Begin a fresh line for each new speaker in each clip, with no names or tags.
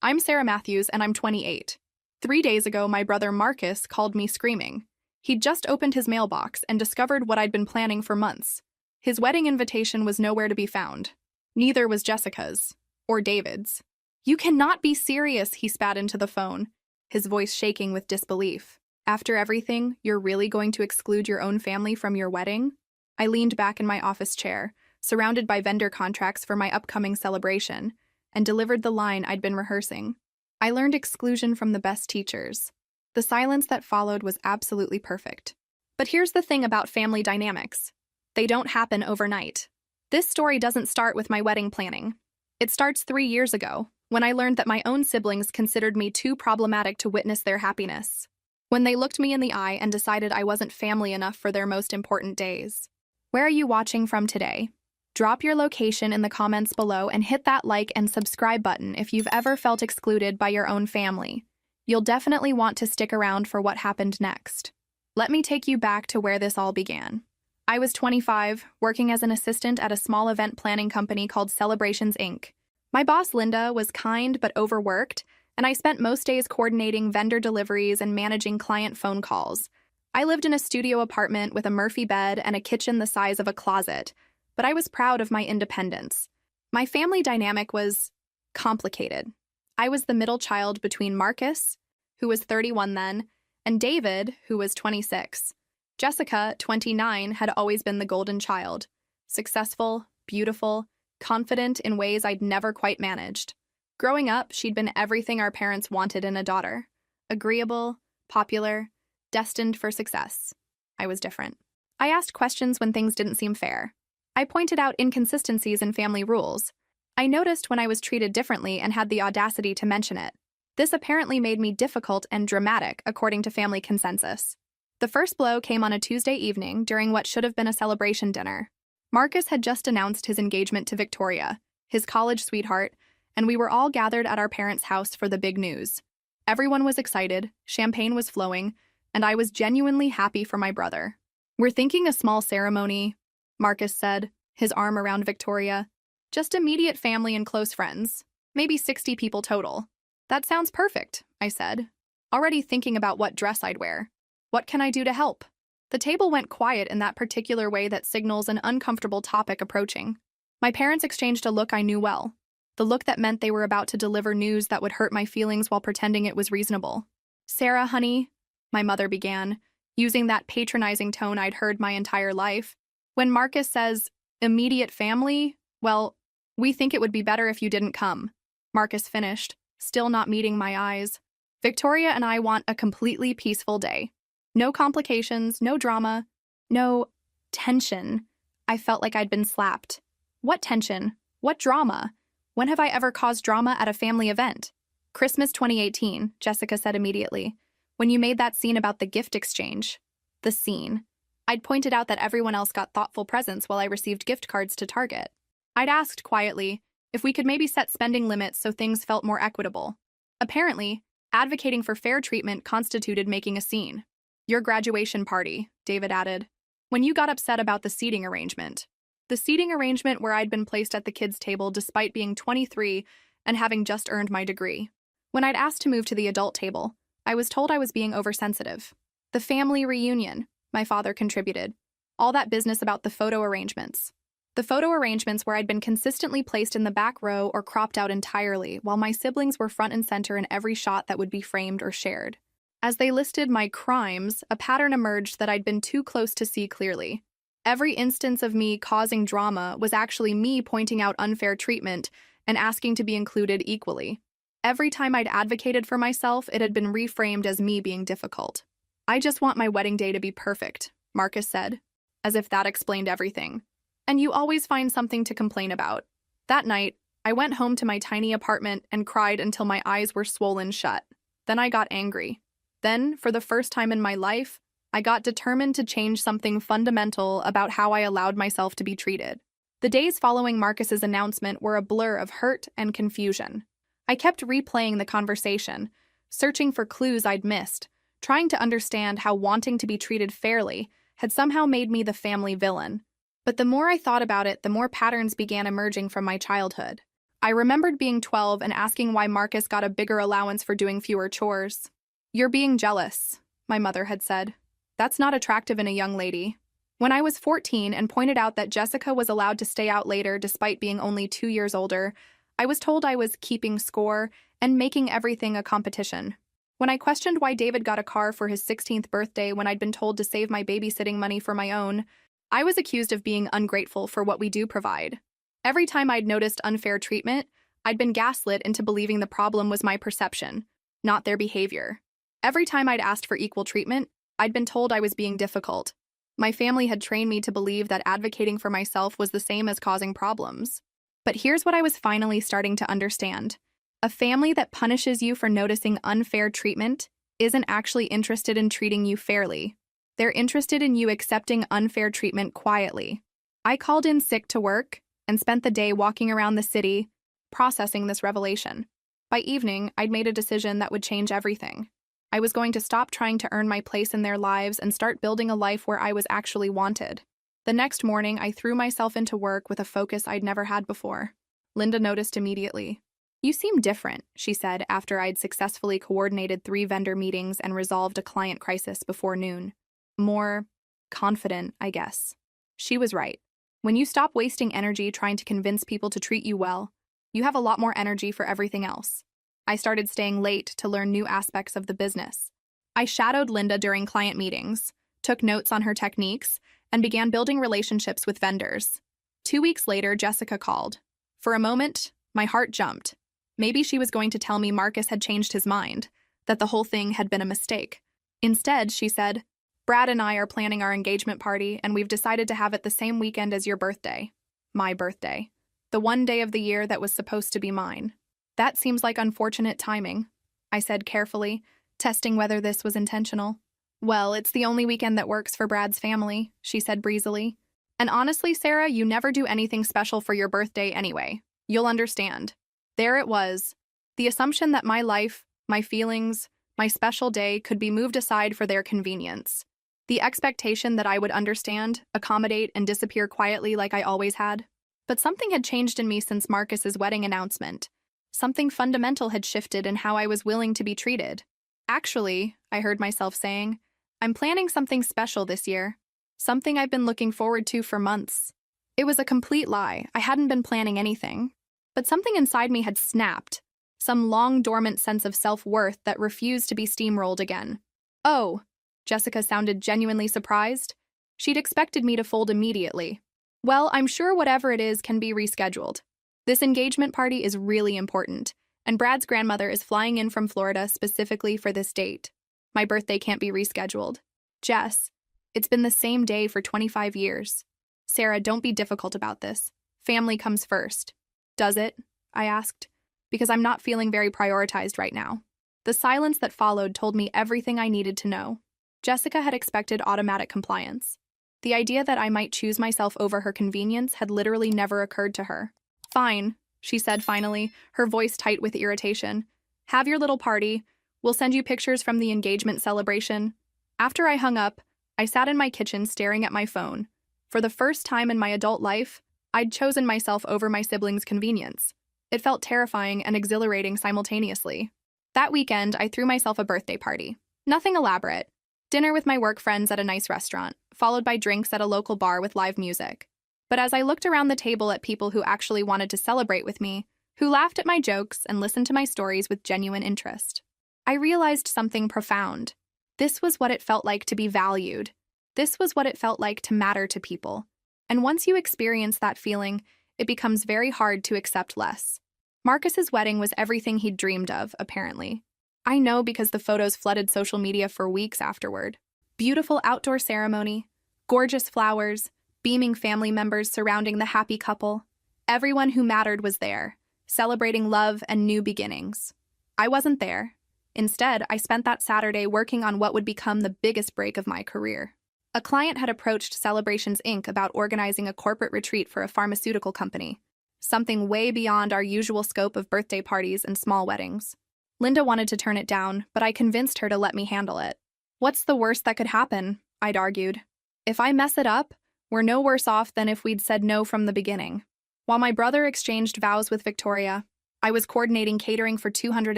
I'm Sarah Matthews, and I'm 28. 3 days ago, my brother Marcus called me screaming. He'd just opened his mailbox and discovered what I'd been planning for months. His wedding invitation was nowhere to be found. Neither was Jessica's. Or David's. "You cannot be serious," he spat into the phone, his voice shaking with disbelief. "After everything, you're really going to exclude your own family from your wedding?" I leaned back in my office chair, surrounded by vendor contracts for my upcoming celebration, and delivered the line I'd been rehearsing. I learned exclusion from the best teachers. The silence that followed was absolutely perfect. But here's the thing about family dynamics. They don't happen overnight. This story doesn't start with my wedding planning. It starts 3 years ago, when I learned that my own siblings considered me too problematic to witness their happiness. When they looked me in the eye and decided I wasn't family enough for their most important days. Where are you watching from today? Drop your location in the comments below and hit that like and subscribe button if you've ever felt excluded by your own family. You'll definitely want to stick around for what happened next. Let me take you back to where this all began. I was 25, working as an assistant at a small event planning company called Celebrations Inc. My boss, Linda, was kind but overworked, and I spent most days coordinating vendor deliveries and managing client phone calls. I lived in a studio apartment with a Murphy bed and a kitchen the size of a closet, but I was proud of my independence. My family dynamic was complicated. I was the middle child between Marcus, who was 31 then, and David, who was 26. Jessica, 29, had always been the golden child. Successful, beautiful, confident in ways I'd never quite managed. Growing up, she'd been everything our parents wanted in a daughter. Agreeable, popular, destined for success. I was different. I asked questions when things didn't seem fair. I pointed out inconsistencies in family rules. I noticed when I was treated differently and had the audacity to mention it. This apparently made me difficult and dramatic, according to family consensus. The first blow came on a Tuesday evening during what should have been a celebration dinner. Marcus had just announced his engagement to Victoria, his college sweetheart, and we were all gathered at our parents' house for the big news. Everyone was excited, champagne was flowing, and I was genuinely happy for my brother. "We're thinking a small ceremony," Marcus said, his arm around Victoria. "Just immediate family and close friends. Maybe 60 people total." "That sounds perfect," I said, already thinking about what dress I'd wear. "What can I do to help?" The table went quiet in that particular way that signals an uncomfortable topic approaching. My parents exchanged a look I knew well. The look that meant they were about to deliver news that would hurt my feelings while pretending it was reasonable. "Sarah, honey," my mother began, using that patronizing tone I'd heard my entire life. "When Marcus says, immediate family, well, we think it would be better if you didn't come," Marcus finished, still not meeting my eyes. "Victoria and I want a completely peaceful day. No complications, no drama, no tension." I felt like I'd been slapped. What tension? What drama? When have I ever caused drama at a family event? "Christmas 2018, Jessica said immediately, "when you made that scene about the gift exchange." The scene. I'd pointed out that everyone else got thoughtful presents while I received gift cards to Target. I'd asked quietly if we could maybe set spending limits so things felt more equitable. Apparently, advocating for fair treatment constituted making a scene. "Your graduation party," David added, "when you got upset about the seating arrangement." The seating arrangement where I'd been placed at the kids' table despite being 23 and having just earned my degree. When I'd asked to move to the adult table, I was told I was being oversensitive. The family reunion, my father contributed. All that business about the photo arrangements. The photo arrangements where I'd been consistently placed in the back row or cropped out entirely, while my siblings were front and center in every shot that would be framed or shared. As they listed my crimes, a pattern emerged that I'd been too close to see clearly. Every instance of me causing drama was actually me pointing out unfair treatment and asking to be included equally. Every time I'd advocated for myself, it had been reframed as me being difficult. "I just want my wedding day to be perfect," Marcus said, as if that explained everything. "And you always find something to complain about." That night, I went home to my tiny apartment and cried until my eyes were swollen shut. Then I got angry. Then, for the first time in my life, I got determined to change something fundamental about how I allowed myself to be treated. The days following Marcus's announcement were a blur of hurt and confusion. I kept replaying the conversation, searching for clues I'd missed, trying to understand how wanting to be treated fairly had somehow made me the family villain. But the more I thought about it, the more patterns began emerging from my childhood. I remembered being 12 and asking why Marcus got a bigger allowance for doing fewer chores. "You're being jealous," my mother had said. "That's not attractive in a young lady." When I was 14 and pointed out that Jessica was allowed to stay out later despite being only 2 years older, I was told I was keeping score and making everything a competition. When I questioned why David got a car for his 16th birthday when I'd been told to save my babysitting money for my own, I was accused of being ungrateful for what we do provide. Every time I'd noticed unfair treatment, I'd been gaslit into believing the problem was my perception, not their behavior. Every time I'd asked for equal treatment, I'd been told I was being difficult. My family had trained me to believe that advocating for myself was the same as causing problems. But here's what I was finally starting to understand. A family that punishes you for noticing unfair treatment isn't actually interested in treating you fairly. They're interested in you accepting unfair treatment quietly. I called in sick to work and spent the day walking around the city, processing this revelation. By evening, I'd made a decision that would change everything. I was going to stop trying to earn my place in their lives and start building a life where I was actually wanted. The next morning, I threw myself into work with a focus I'd never had before. Linda noticed immediately. "You seem different," she said after I'd successfully coordinated 3 vendor meetings and resolved a client crisis before noon. "More confident, I guess." She was right. When you stop wasting energy trying to convince people to treat you well, you have a lot more energy for everything else. I started staying late to learn new aspects of the business. I shadowed Linda during client meetings, took notes on her techniques, and began building relationships with vendors. 2 weeks later, Jessica called. For a moment, my heart jumped. Maybe she was going to tell me Marcus had changed his mind, that the whole thing had been a mistake. Instead, she said, "Brad and I are planning our engagement party, and we've decided to have it the same weekend as your birthday." My birthday. The one day of the year that was supposed to be mine. "That seems like unfortunate timing," I said carefully, testing whether this was intentional. "Well, it's the only weekend that works for Brad's family," she said breezily. "And honestly, Sarah, you never do anything special for your birthday anyway. You'll understand." There it was. The assumption that my life, my feelings, my special day could be moved aside for their convenience. The expectation that I would understand, accommodate, and disappear quietly like I always had. But something had changed in me since Marcus's wedding announcement. Something fundamental had shifted in how I was willing to be treated. "Actually," I heard myself saying, "I'm planning something special this year. Something I've been looking forward to for months." It was a complete lie. I hadn't been planning anything. But something inside me had snapped. Some long dormant sense of self-worth that refused to be steamrolled again. "Oh," Jessica sounded genuinely surprised. She'd expected me to fold immediately. "Well, I'm sure whatever it is can be rescheduled. This engagement party is really important, and Brad's grandmother is flying in from Florida specifically for this date. My birthday can't be rescheduled." "Jess, it's been the same day for 25 years. Sarah, don't be difficult about this. Family comes first." "Does it?" I asked, because I'm not feeling very prioritized right now. The silence that followed told me everything I needed to know. Jessica had expected automatic compliance. The idea that I might choose myself over her convenience had literally never occurred to her. "Fine," she said finally, her voice tight with irritation. "Have your little party. We'll send you pictures from the engagement celebration." After I hung up, I sat in my kitchen staring at my phone. For the first time in my adult life, I'd chosen myself over my siblings' convenience. It felt terrifying and exhilarating simultaneously. That weekend, I threw myself a birthday party. Nothing elaborate. Dinner with my work friends at a nice restaurant, followed by drinks at a local bar with live music. But as I looked around the table at people who actually wanted to celebrate with me, who laughed at my jokes and listened to my stories with genuine interest, I realized something profound. This was what it felt like to be valued. This was what it felt like to matter to people. And once you experience that feeling, it becomes very hard to accept less. Marcus's wedding was everything he'd dreamed of, apparently. I know because the photos flooded social media for weeks afterward. Beautiful outdoor ceremony, gorgeous flowers, beaming family members surrounding the happy couple. Everyone who mattered was there, celebrating love and new beginnings. I wasn't there. Instead, I spent that Saturday working on what would become the biggest break of my career. A client had approached Celebrations Inc. about organizing a corporate retreat for a pharmaceutical company, something way beyond our usual scope of birthday parties and small weddings. Linda wanted to turn it down, but I convinced her to let me handle it. "What's the worst that could happen?" I'd argued. "If I mess it up, we're no worse off than if we'd said no from the beginning. While my brother exchanged vows with Victoria, I was coordinating catering for 200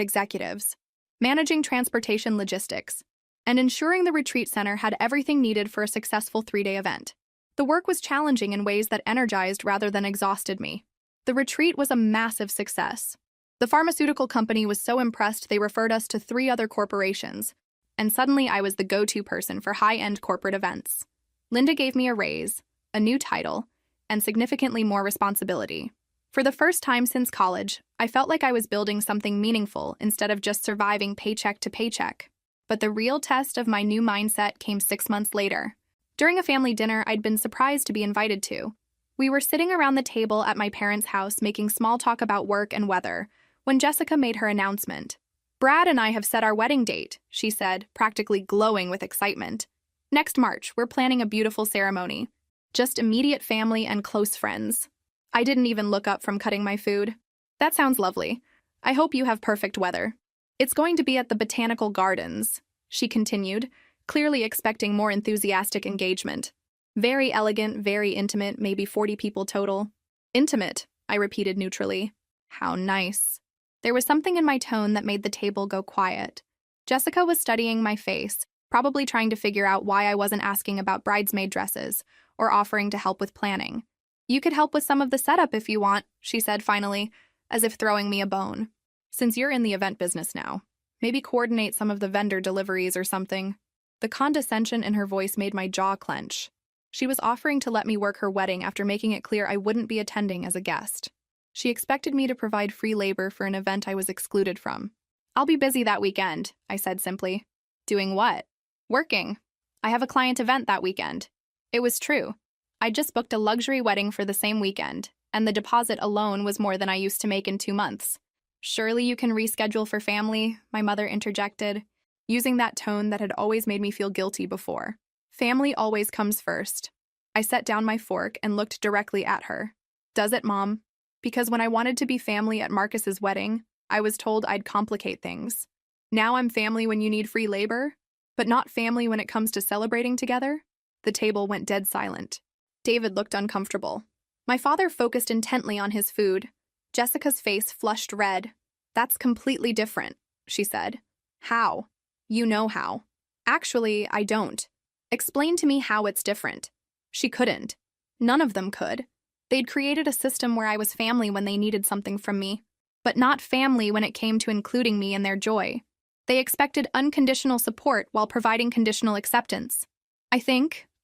executives, managing transportation logistics, and ensuring the retreat center had everything needed for a successful 3-day event. The work was challenging in ways that energized rather than exhausted me. The retreat was a massive success. The pharmaceutical company was so impressed they referred us to 3 other corporations, and suddenly I was the go-to person for high-end corporate events. Linda gave me a raise, a new title, and significantly more responsibility. For the first time since college, I felt like I was building something meaningful instead of just surviving paycheck to paycheck. But the real test of my new mindset came 6 months later. During a family dinner I'd been surprised to be invited to. We were sitting around the table at my parents' house making small talk about work and weather when Jessica made her announcement. "Brad and I have set our wedding date," she said, practically glowing with excitement. "Next March, we're planning a beautiful ceremony. Just immediate family and close friends." I didn't even look up from cutting my food. "That sounds lovely. I hope you have perfect weather. It's going to be at the Botanical Gardens," she continued, clearly expecting more enthusiastic engagement. "Very elegant, very intimate, maybe 40 people total." "Intimate," I repeated neutrally. "How nice." There was something in my tone that made the table go quiet. Jessica was studying my face, probably trying to figure out why I wasn't asking about bridesmaid dresses or offering to help with planning. "You could help with some of the setup if you want," she said finally, as if throwing me a bone. "Since you're in the event business now, maybe coordinate some of the vendor deliveries or something." The condescension in her voice made my jaw clench. She was offering to let me work her wedding after making it clear I wouldn't be attending as a guest. She expected me to provide free labor for an event I was excluded from. "I'll be busy that weekend," I said simply. "Doing what?" "Working. I have a client event that weekend." It was true. I just booked a luxury wedding for the same weekend, and the deposit alone was more than I used to make in 2 months. "Surely you can reschedule for family," my mother interjected, using that tone that had always made me feel guilty before. "Family always comes first." I set down my fork and looked directly at her. "Does it, Mom? Because when I wanted to be family at Marcus's wedding, I was told I'd complicate things. Now I'm family when you need free labor, but not family when it comes to celebrating together?" The table went dead silent. David looked uncomfortable. My father focused intently on his food. Jessica's face flushed red. "That's completely different," she said. "How?" "You know how." "Actually, I don't." "Explain to me how it's different." She couldn't. None of them could. They'd created a system where I was family when they needed something from me, but not family when it came to including me in their joy. They expected unconditional support while providing conditional acceptance.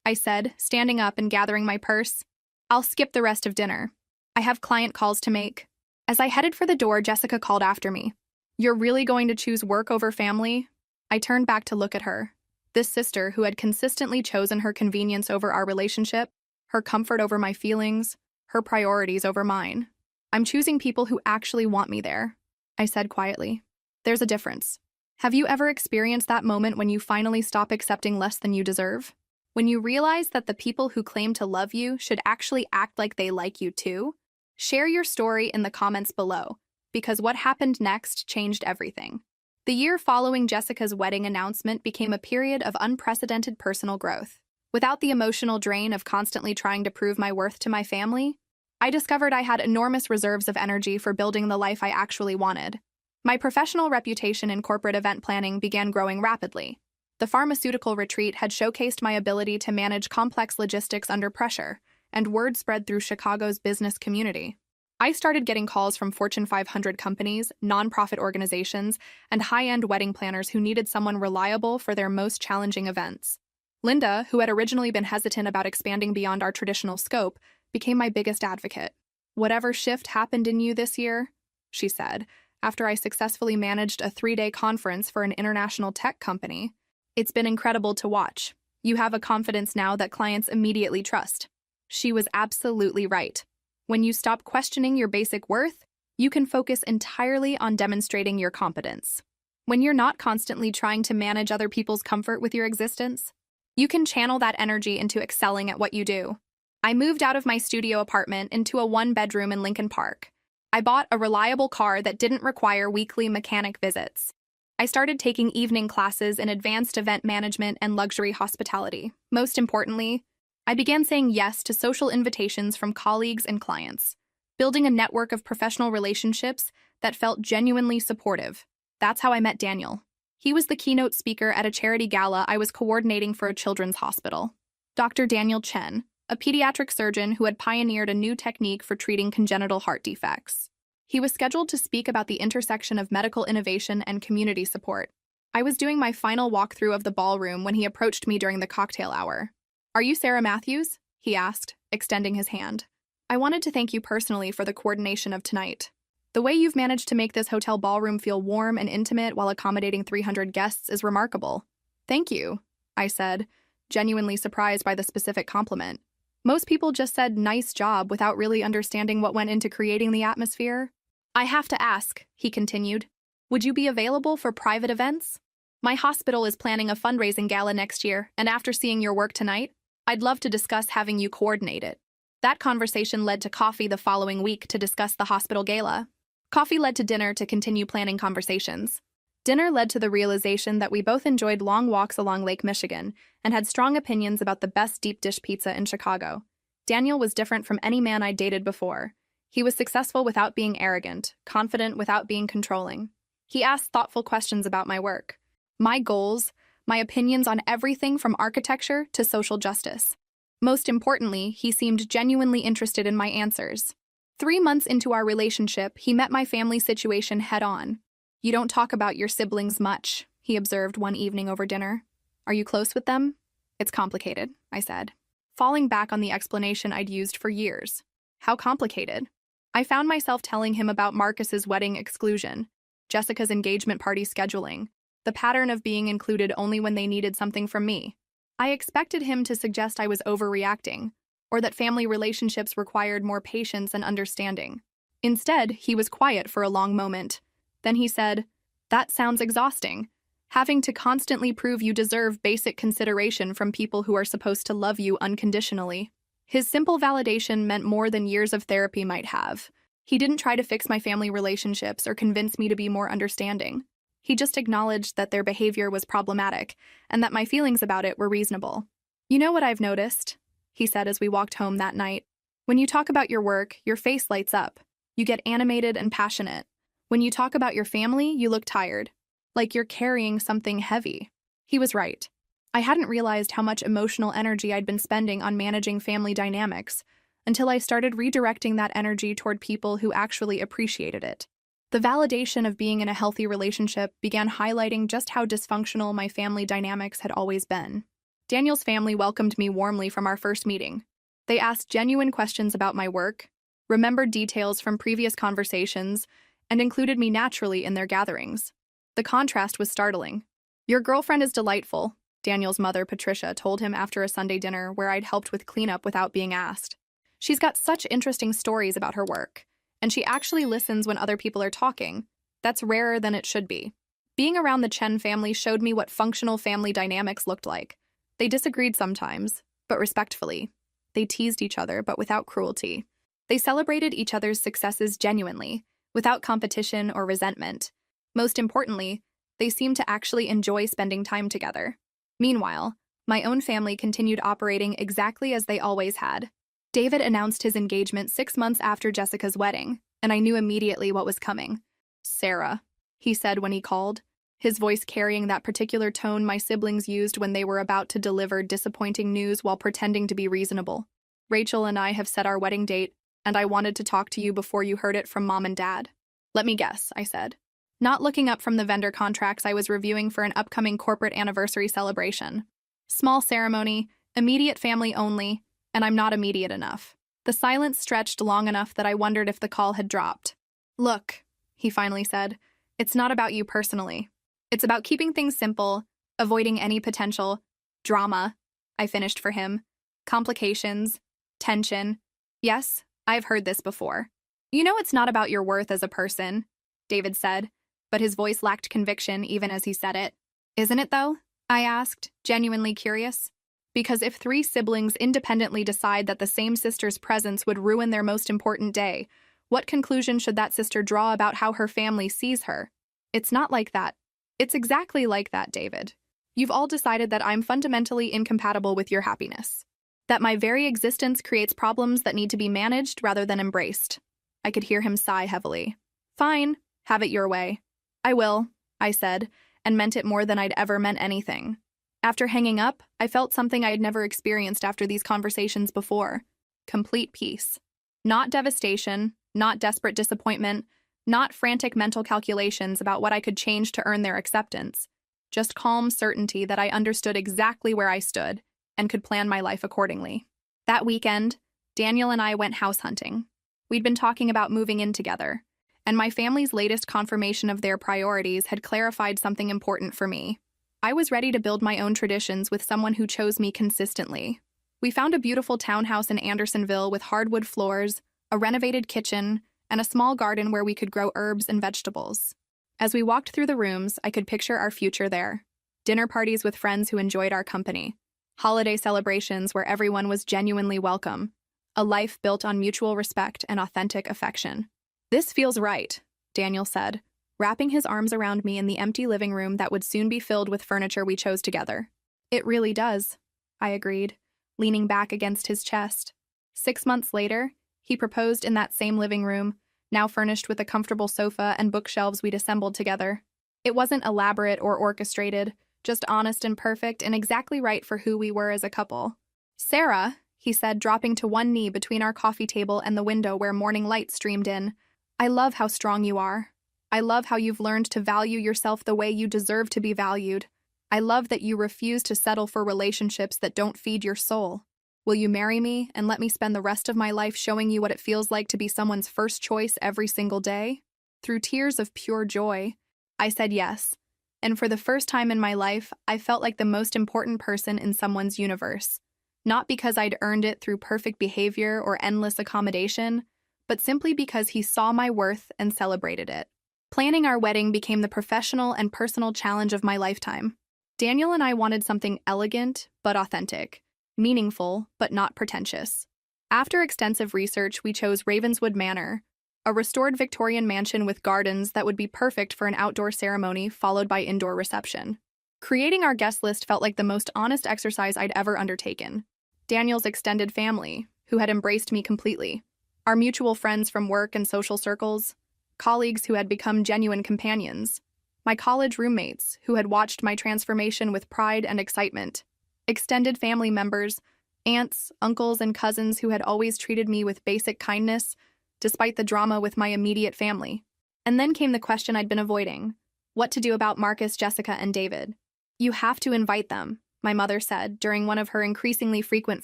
I said, standing up and gathering my purse. "I'll skip the rest of dinner. I have client calls to make." As I headed for the door, Jessica called after me. "You're really going to choose work over family?" I turned back to look at her. This sister who had consistently chosen her convenience over our relationship, her comfort over my feelings, her priorities over mine. "I'm choosing people who actually want me there," I said quietly. "There's a difference. Have you ever experienced that moment when you finally stop accepting less than you deserve? When you realize that the people who claim to love you should actually act like they like you too? Share your story in the comments below, because what happened next changed everything. The year following Jessica's wedding announcement became a period of unprecedented personal growth. Without the emotional drain of constantly trying to prove my worth to my family, I discovered I had enormous reserves of energy for building the life I actually wanted. My professional reputation in corporate event planning began growing rapidly. The pharmaceutical retreat had showcased my ability to manage complex logistics under pressure, and word spread through Chicago's business community. I started getting calls from Fortune 500 companies, nonprofit organizations, and high-end wedding planners who needed someone reliable for their most challenging events. Linda, who had originally been hesitant about expanding beyond our traditional scope, became my biggest advocate. "Whatever shift happened in you this year," she said, after I successfully managed a 3-day conference for an international tech company, "it's been incredible to watch. You have a confidence now that clients immediately trust." She was absolutely right. When you stop questioning your basic worth, you can focus entirely on demonstrating your competence. When you're not constantly trying to manage other people's comfort with your existence, you can channel that energy into excelling at what you do. I moved out of my studio apartment into a 1-bedroom in Lincoln Park. I bought a reliable car that didn't require weekly mechanic visits. I started taking evening classes in advanced event management and luxury hospitality. Most importantly, I began saying yes to social invitations from colleagues and clients. building a network of professional relationships that felt genuinely supportive. That's how I met Daniel. He was the keynote speaker at a charity gala I was coordinating for a children's hospital. Dr. Daniel Chen, a pediatric surgeon who had pioneered a new technique for treating congenital heart defects. He was scheduled to speak about the intersection of medical innovation and community support. I was doing my final walkthrough of the ballroom when he approached me during the cocktail hour. "Are you Sarah Matthews?" he asked, extending his hand. "I wanted to thank you personally for the coordination of tonight. The way you've managed to make this hotel ballroom feel warm and intimate while accommodating 300 guests is remarkable." "Thank you," I said, genuinely surprised by the specific compliment. Most people just said nice job without really understanding what went into creating the atmosphere. "I have to ask," he continued, "would you be available for private events? My hospital is planning a fundraising gala next year, and after seeing your work tonight, I'd love to discuss having you coordinate it." That conversation led to coffee the following week to discuss the hospital gala. Coffee led to dinner to continue planning conversations. Dinner led to the realization that we both enjoyed long walks along Lake Michigan and had strong opinions about the best deep dish pizza in Chicago. Daniel was different from any man I'd dated before. He was successful without being arrogant, confident without being controlling. He asked thoughtful questions about my work, my goals, my opinions on everything from architecture to social justice. Most importantly, he seemed genuinely interested in my answers. 3 months into our relationship, he met my family situation head-on. "You don't talk about your siblings much," he observed one evening over dinner. "Are you close with them?" "It's complicated," I said, falling back on the explanation I'd used for years. How complicated? I found myself telling him about Marcus's wedding exclusion, Jessica's engagement party scheduling, the pattern of being included only when they needed something from me. I expected him to suggest I was overreacting, or that family relationships required more patience and understanding. Instead, he was quiet for a long moment. Then he said, "That sounds exhausting. Having to constantly prove you deserve basic consideration from people who are supposed to love you unconditionally." His simple validation meant more than years of therapy might have. He didn't try to fix my family relationships or convince me to be more understanding. He just acknowledged that their behavior was problematic and that my feelings about it were reasonable. "You know what I've noticed?" he said as we walked home that night. "When you talk about your work, your face lights up. You get animated and passionate. When you talk about your family, you look tired, like you're carrying something heavy." He was right. I hadn't realized how much emotional energy I'd been spending on managing family dynamics until I started redirecting that energy toward people who actually appreciated it. The validation of being in a healthy relationship began highlighting just how dysfunctional my family dynamics had always been. Daniel's family welcomed me warmly from our first meeting. They asked genuine questions about my work, remembered details from previous conversations, and included me naturally in their gatherings. The contrast was startling. "Your girlfriend is delightful," Daniel's mother, Patricia, told him after a Sunday dinner where I'd helped with cleanup without being asked. "She's got such interesting stories about her work, and she actually listens when other people are talking. That's rarer than it should be." Being around the Chen family showed me what functional family dynamics looked like. They disagreed sometimes, but respectfully. They teased each other, but without cruelty. They celebrated each other's successes genuinely, without competition or resentment. Most importantly, they seemed to actually enjoy spending time together. Meanwhile, my own family continued operating exactly as they always had. David announced his engagement 6 months after Jessica's wedding, and I knew immediately what was coming. "Sarah," he said when he called, his voice carrying that particular tone my siblings used when they were about to deliver disappointing news while pretending to be reasonable. "Rachel and I have set our wedding date, and I wanted to talk to you before you heard it from Mom and Dad." "Let me guess," I said, not looking up from the vendor contracts I was reviewing for an upcoming corporate anniversary celebration. "Small ceremony, immediate family only, and I'm not immediate enough." The silence stretched long enough that I wondered if the call had dropped. "Look," he finally said, "it's not about you personally. It's about keeping things simple, avoiding any potential drama," I finished for him. "Complications, tension. Yes, I've heard this before." "You know it's not about your worth as a person," David said, but his voice lacked conviction even as he said it. "Isn't it, though?" I asked, genuinely curious. Because if 3 siblings independently decide that the same sister's presence would ruin their most important day, what conclusion should that sister draw about how her family sees her? "It's not like that." "It's exactly like that, David. You've all decided that I'm fundamentally incompatible with your happiness. That my very existence creates problems that need to be managed rather than embraced. I could hear him sigh heavily. Fine, have it your way. I will, I said, and meant it more than I'd ever meant anything. After hanging up, I felt something I had never experienced after these conversations before. Complete peace. Not devastation, not desperate disappointment, not frantic mental calculations about what I could change to earn their acceptance. Just calm certainty that I understood exactly where I stood and could plan my life accordingly. That weekend, Daniel and I went house hunting. We'd been talking about moving in together, and my family's latest confirmation of their priorities had clarified something important for me. I was ready to build my own traditions with someone who chose me consistently. We found a beautiful townhouse in Andersonville with hardwood floors, a renovated kitchen, and a small garden where we could grow herbs and vegetables. As we walked through the rooms, I could picture our future there. Dinner parties with friends who enjoyed our company. Holiday celebrations where everyone was genuinely welcome. A life built on mutual respect and authentic affection. This feels right, Daniel said, wrapping his arms around me in the empty living room that would soon be filled with furniture we chose together. It really does, I agreed, leaning back against his chest. 6 months later, he proposed in that same living room, now furnished with a comfortable sofa and bookshelves we'd assembled together. It wasn't elaborate or orchestrated, just honest and perfect and exactly right for who we were as a couple. Sarah, he said, dropping to one knee between our coffee table and the window where morning light streamed in, I love how strong you are. I love how you've learned to value yourself the way you deserve to be valued. I love that you refuse to settle for relationships that don't feed your soul. Will you marry me and let me spend the rest of my life showing you what it feels like to be someone's first choice every single day? Through tears of pure joy, I said yes. And for the first time in my life, I felt like the most important person in someone's universe. Not because I'd earned it through perfect behavior or endless accommodation, but simply because he saw my worth and celebrated it. Planning our wedding became the professional and personal challenge of my lifetime. Daniel and I wanted something elegant but authentic, meaningful but not pretentious. After extensive research, we chose Ravenswood Manor, a restored Victorian mansion with gardens that would be perfect for an outdoor ceremony followed by indoor reception. Creating our guest list felt like the most honest exercise I'd ever undertaken. Daniel's extended family, who had embraced me completely. Our mutual friends from work and social circles. Colleagues who had become genuine companions. My college roommates, who had watched my transformation with pride and excitement. Extended family members, aunts, uncles, and cousins who had always treated me with basic kindness, despite the drama with my immediate family. And then came the question I'd been avoiding. What to do about Marcus, Jessica, and David. You have to invite them, my mother said during one of her increasingly frequent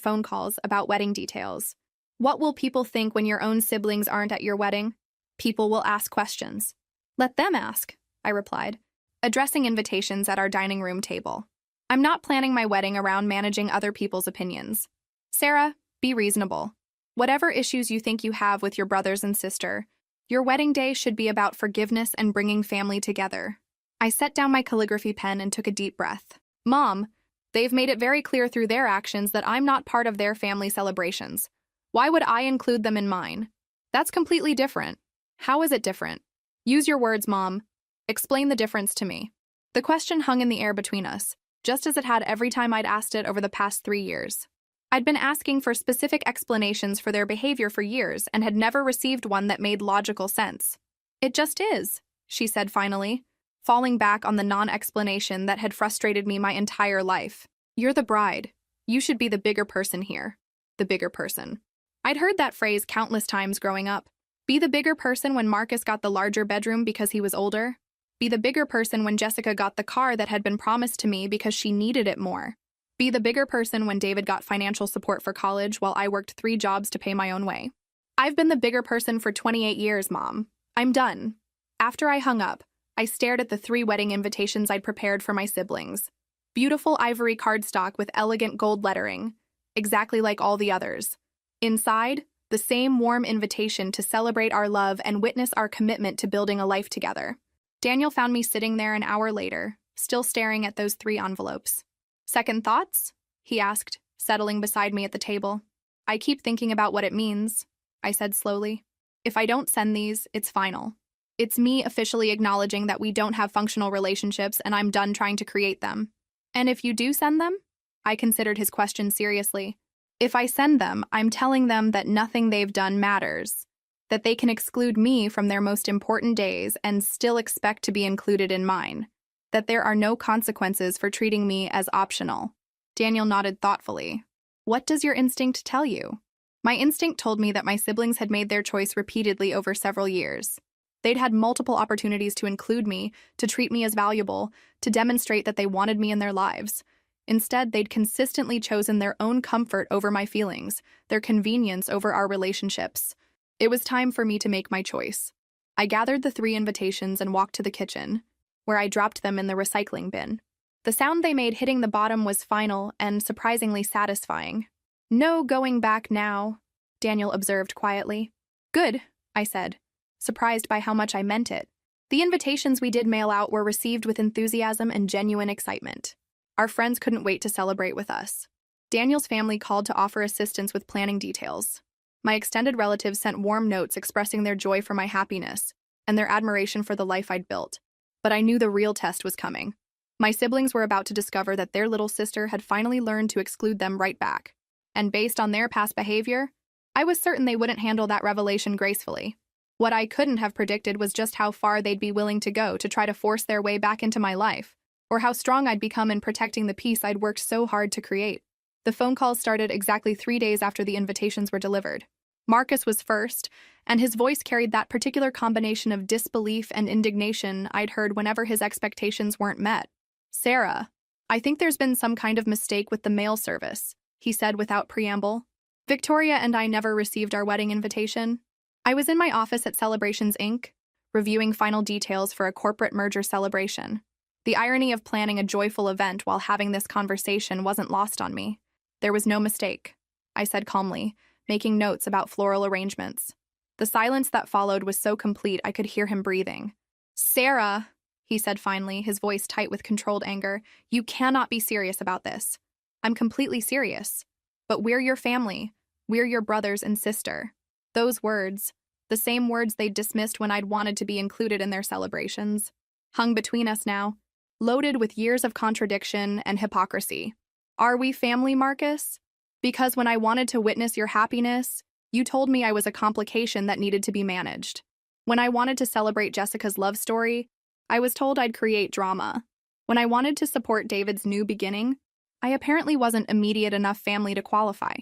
phone calls about wedding details. What will people think when your own siblings aren't at your wedding? People will ask questions. Let them ask, I replied, addressing invitations at our dining room table. I'm not planning my wedding around managing other people's opinions. Sarah, be reasonable. Whatever issues you think you have with your brothers and sister, your wedding day should be about forgiveness and bringing family together. I set down my calligraphy pen and took a deep breath. Mom, they've made it very clear through their actions that I'm not part of their family celebrations. Why would I include them in mine? That's completely different. How is it different? Use your words, Mom. Explain the difference to me. The question hung in the air between us, just as it had every time I'd asked it over the past 3 years. I'd been asking for specific explanations for their behavior for years and had never received one that made logical sense. It just is, she said finally, falling back on the non-explanation that had frustrated me my entire life. You're the bride. You should be the bigger person here. The bigger person. I'd heard that phrase countless times growing up. Be the bigger person when Marcus got the larger bedroom because he was older. Be the bigger person when Jessica got the car that had been promised to me because she needed it more. Be the bigger person when David got financial support for college while I worked 3 jobs to pay my own way. I've been the bigger person for 28 years, Mom. I'm done. After I hung up, I stared at the 3 wedding invitations I'd prepared for my siblings. Beautiful ivory cardstock with elegant gold lettering, exactly like all the others. Inside, the same warm invitation to celebrate our love and witness our commitment to building a life together. Daniel found me sitting there an hour later, still staring at those 3 envelopes. Second thoughts? He asked, settling beside me at the table. I keep thinking about what it means, I said slowly. If I don't send these, it's final. It's me officially acknowledging that we don't have functional relationships and I'm done trying to create them. And if you do send them? I considered his question seriously. If I send them, I'm telling them that nothing they've done matters. that they can exclude me from their most important days and still expect to be included in mine, that there are no consequences for treating me as optional. Daniel nodded thoughtfully. What does your instinct tell you? My instinct told me that my siblings had made their choice repeatedly over several years. They'd had multiple opportunities to include me, to treat me as valuable, to demonstrate that they wanted me in their lives. Instead, they'd consistently chosen their own comfort over my feelings, their convenience over our relationships. It was time for me to make my choice. I gathered the 3 invitations and walked to the kitchen, where I dropped them in the recycling bin. The sound they made hitting the bottom was final and surprisingly satisfying. No going back now, Daniel observed quietly. Good, I said, surprised by how much I meant it. The invitations we did mail out were received with enthusiasm and genuine excitement. Our friends couldn't wait to celebrate with us. Daniel's family called to offer assistance with planning details. My extended relatives sent warm notes expressing their joy for my happiness and their admiration for the life I'd built. But I knew the real test was coming. My siblings were about to discover that their little sister had finally learned to exclude them right back. And based on their past behavior, I was certain they wouldn't handle that revelation gracefully. What I couldn't have predicted was just how far they'd be willing to go to try to force their way back into my life, or how strong I'd become in protecting the peace I'd worked so hard to create. The phone calls started exactly 3 days after the invitations were delivered. Marcus was first, and his voice carried that particular combination of disbelief and indignation I'd heard whenever his expectations weren't met. Sarah, I think there's been some kind of mistake with the mail service, he said without preamble. Victoria and I never received our wedding invitation. I was in my office at Celebrations Inc., reviewing final details for a corporate merger celebration. The irony of planning a joyful event while having this conversation wasn't lost on me. There was no mistake, I said calmly, making notes about floral arrangements. The silence that followed was so complete I could hear him breathing. Sarah, he said finally, his voice tight with controlled anger, you cannot be serious about this. I'm completely serious. But we're your family. We're your brothers and sister. Those words, the same words they dismissed when I'd wanted to be included in their celebrations, hung between us now, loaded with years of contradiction and hypocrisy. Are we family, Marcus? Because when I wanted to witness your happiness, you told me I was a complication that needed to be managed. When I wanted to celebrate Jessica's love story, I was told I'd create drama. When I wanted to support David's new beginning, I apparently wasn't immediate enough family to qualify.